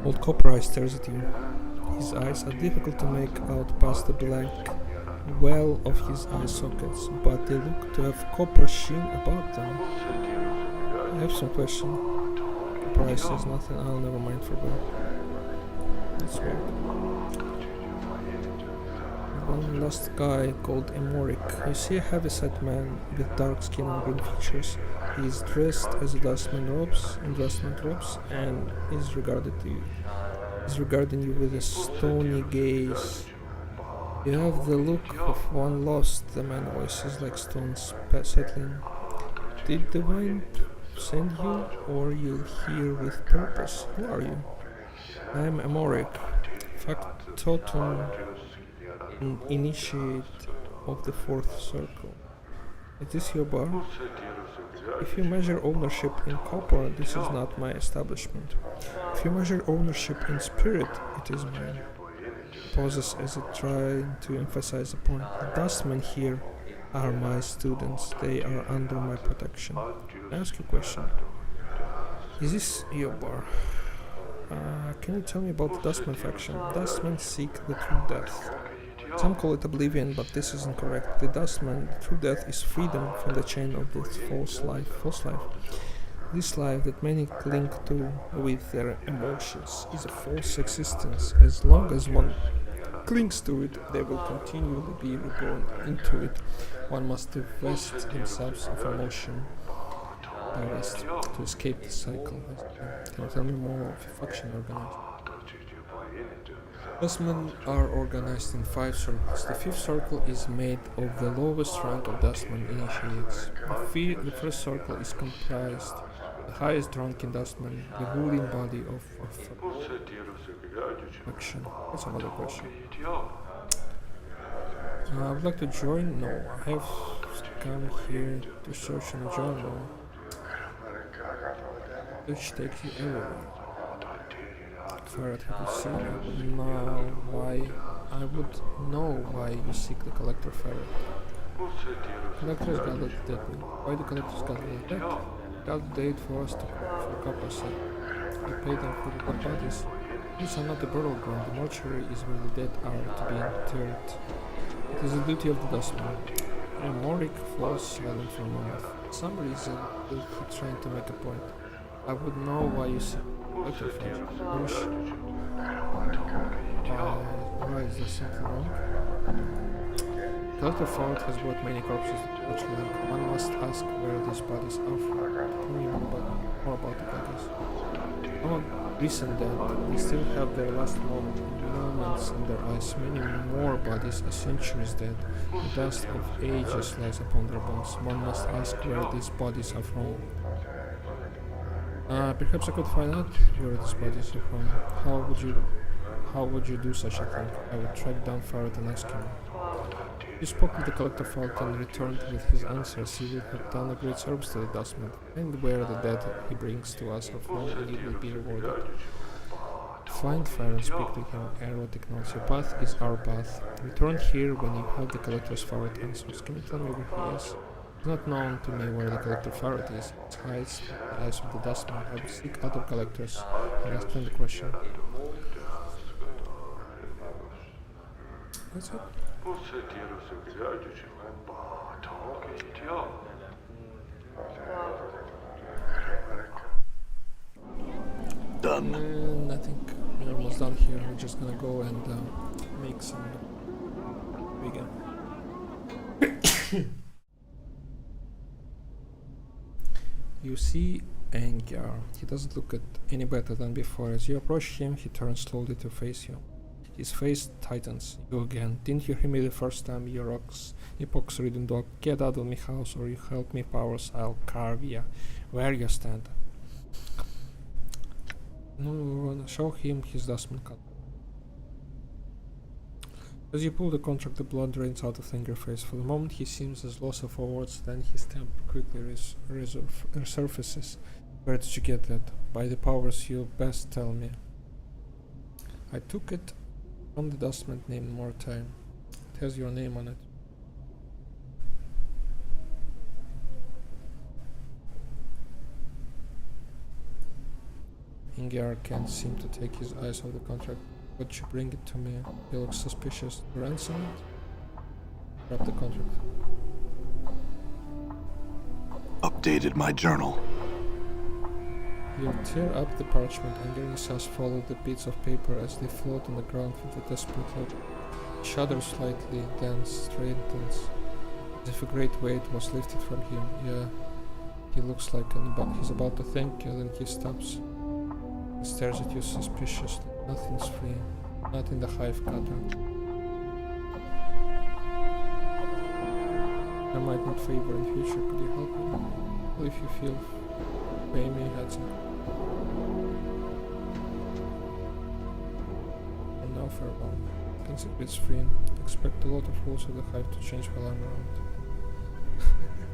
Old Copper Eye stares at you. His eyes are difficult to make out past the blank well of his eye sockets, but they look to have copper sheen about them. I have some question. Copper Eye says nothing. I'll never mind for that. That's weird. One last guy called Emoric. You see a heavy-set man with dark skin and green features. He is dressed as a dustman robes and is regarding you with a stony gaze. You have the look of one lost, the man voices like stones settling. Did the wind send you, or you're here with purpose? Who are you? I'm Emoric, factotum initiate of the fourth circle. Is this your bar? If you measure ownership in copper, this is not my establishment. If you measure ownership in spirit, it is mine. Pauses as it trying to emphasize the point. The dustmen here are my students. They are under my protection. I ask you a question. Is this your bar? Can you tell me about the Dustman faction? Dustmen seek the true death. Some call it oblivion, but this isn't correct. The Dustman, the true death, is freedom from the chain of this false life. This life that many cling to with their emotions is a false existence. As long as one clings to it, they will continually be reborn into it. One must divest himself of emotion to escape the cycle. Can you tell me more of the faction organized? Dustmen are organized in 5 circles. The 5th circle is made of the lowest rank of Dustmen initiates. The first circle is comprised the highest rank in Dustmen, the ruling body of faction. That's another question. I would like to join? No, I have come here to search in a journal which takes you everywhere. Ferret, have you seen it? Now, why? I would know why you seek the collector ferret. Collectors gathered dead. Why do collectors gather the dead? Gathered dead for us to for copper set. We pay them for the dead bodies. These are not the burial ground. The mortuary is where the dead are to be interred. It is the duty of the dustman. Morik falls silent for a moment. For some reason, he's trying to make a point. I would know why you seek collector ferret. Why is there something wrong? Collector ferret has brought many corpses to the mortuary. One must ask where these bodies are from. Tell me more about the bodies. Among recent dead, they still have their last moments in their eyes. Many more bodies are centuries dead. The dust of ages lies upon their bones. One must ask where these bodies are from. Perhaps I could find out where these bodies are from. How would you do such a thing? I would track down Ferret and ask him. You spoke with the collector Fault and returned with his answers. You will have done a great service to the dustman, and where the dead he brings to us are from, and you will be rewarded. Find Ferret and speak to him. Erotic notes. Your path is our path. Return here when you have the collector's Ferret answers. Can you tell me where he is? It's not known to me where the collector Ferret is. It hides the eyes of the dustman. I will seek other collectors and ask them the question. That's it.
Done.
Nothing. We're almost done here. We're just gonna go and make some vegan. You see Angyar. He doesn't look any better than before. As you approach him, he turns slowly to face you. His face tightens. You again. Didn't you hear me the first time, you pox-ridden dog? Get out of my house or you help me powers, I'll carve ya. Where you stand? No, show him his dustman cut. As you pull the contract, the blood drains out of your face. For the moment he seems as lost for words, then his temper quickly resurfaces. Where did you get that? By the powers, you best tell me. I took it from the dustman named Mortime. It has your name on it. Ingiar can't seem to take his eyes off the contract. Would you bring it to me? He looks suspicious. Ransom it? Grab the contract.
Updated my journal.
You tear up the parchment and your eyes follow the bits of paper as they float on the ground with a desperate look. He shudders slightly, then straightens, as if a great weight was lifted from him. Yeah, he looks like he's about to thank you, then he stops. He stares at you suspiciously. Nothing's free. Not in the hive cutter. I might not favor in future. Could you help me? Well, if you feel, pay me handsome. And now farewell. Can Planescape is free. Expect a lot of rules of the Hive to change while I'm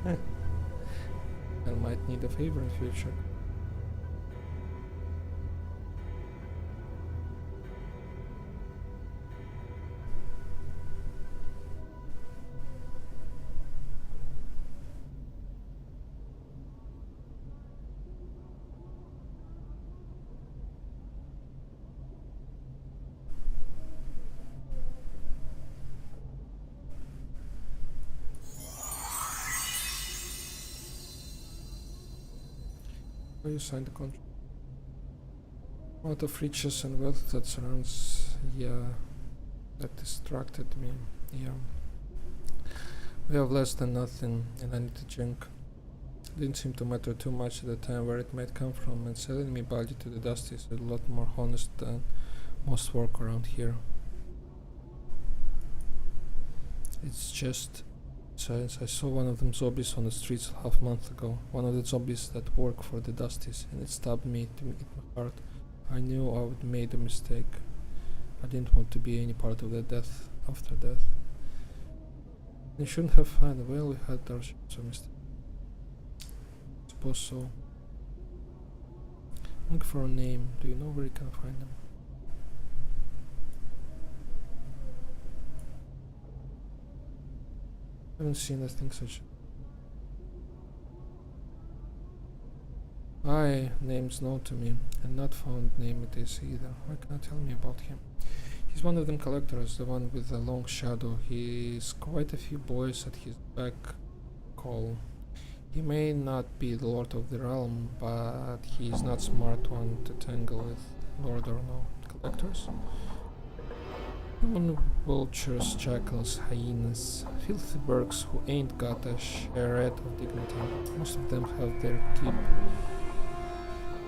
around. I might need a favor in future. Oh, you signed the contract. Out of riches and wealth that surrounds, yeah, that distracted me, yeah. We have less than nothing, and I need to drink. Didn't seem to matter too much at the time where it might come from, and selling me body to the dust is a lot more honest than most work around here. It's just since I saw one of them zombies on the streets half a month ago, one of the zombies that work for the Dusties, and it stabbed me in my heart. I knew I would made a mistake. I didn't want to be any part of the death after death. They shouldn't have had. Well, we had our share of mistakes. Suppose so. Look for a name. Do you know where you can find them? Haven't seen anything such. Name's known to me, and not found name it is either. Why can't tell me about him? He's one of them collectors, the one with the long shadow. He's quite a few boys at his back call. He may not be the Lord of the Realm, but he's not smart one to tangle with, Lord or no. Collectors? Human vultures, jackals, hyenas, filthy burgs who ain't got a shred of dignity. Most of them have their keep.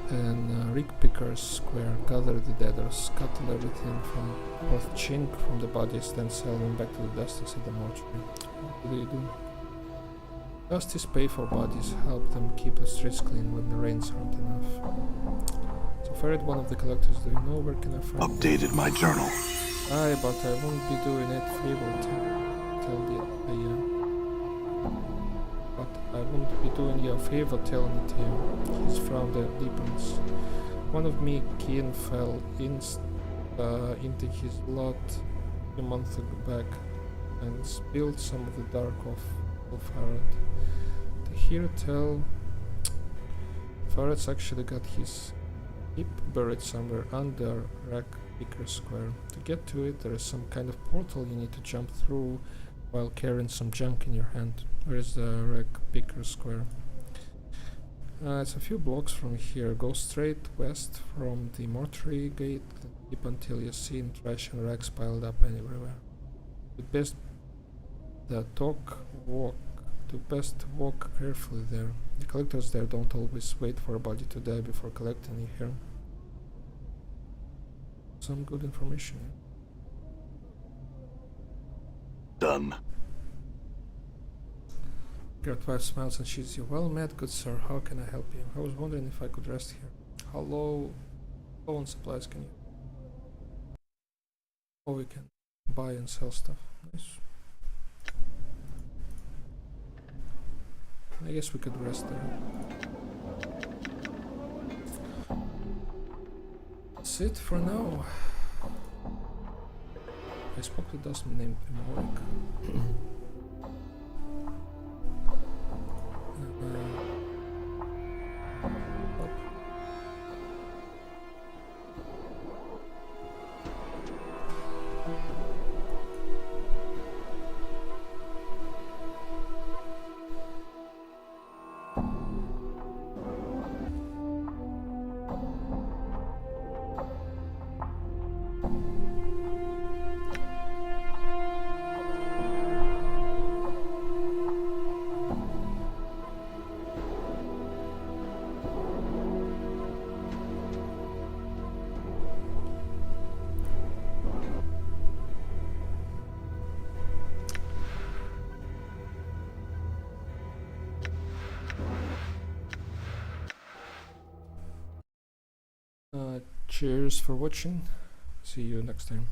And rig pickers square, gather the dead, scuttle everything from both chink from the bodies, then sell them back to the Dusties at the mortuary. What do they do? Dusties pay for bodies, help them keep the streets clean when the rains aren't enough. So if I read one of the collectors, do you know where can I find
Updated my journal.
Aye, but I won't be doing it favor tell the but I won't be doing you a favor telling it to you. His frown deepens. One of me kin fell into his lot a month back and spilled some of the dark of Farad. To hear tell, Farad's actually got his hip buried somewhere under Rack Picker Square. To get to it, there is some kind of portal you need to jump through while carrying some junk in your hand. Where is the Rack Picker Square? It's a few blocks from here. Go straight west from the mortuary gate, keep until you see trash and rags piled up everywhere. The best walk carefully there. The collectors there don't always wait for a body to die before collecting you here. Some good information.
Done.
Your wife smiles and she's you. Well met, good sir. How can I help you? I was wondering if I could rest here. How low on supplies can you? Oh, we can buy and sell stuff. Nice. I guess we could rest there. That's it for now. I spoke to Dustman named Emorik. Cheers for watching. See you next time.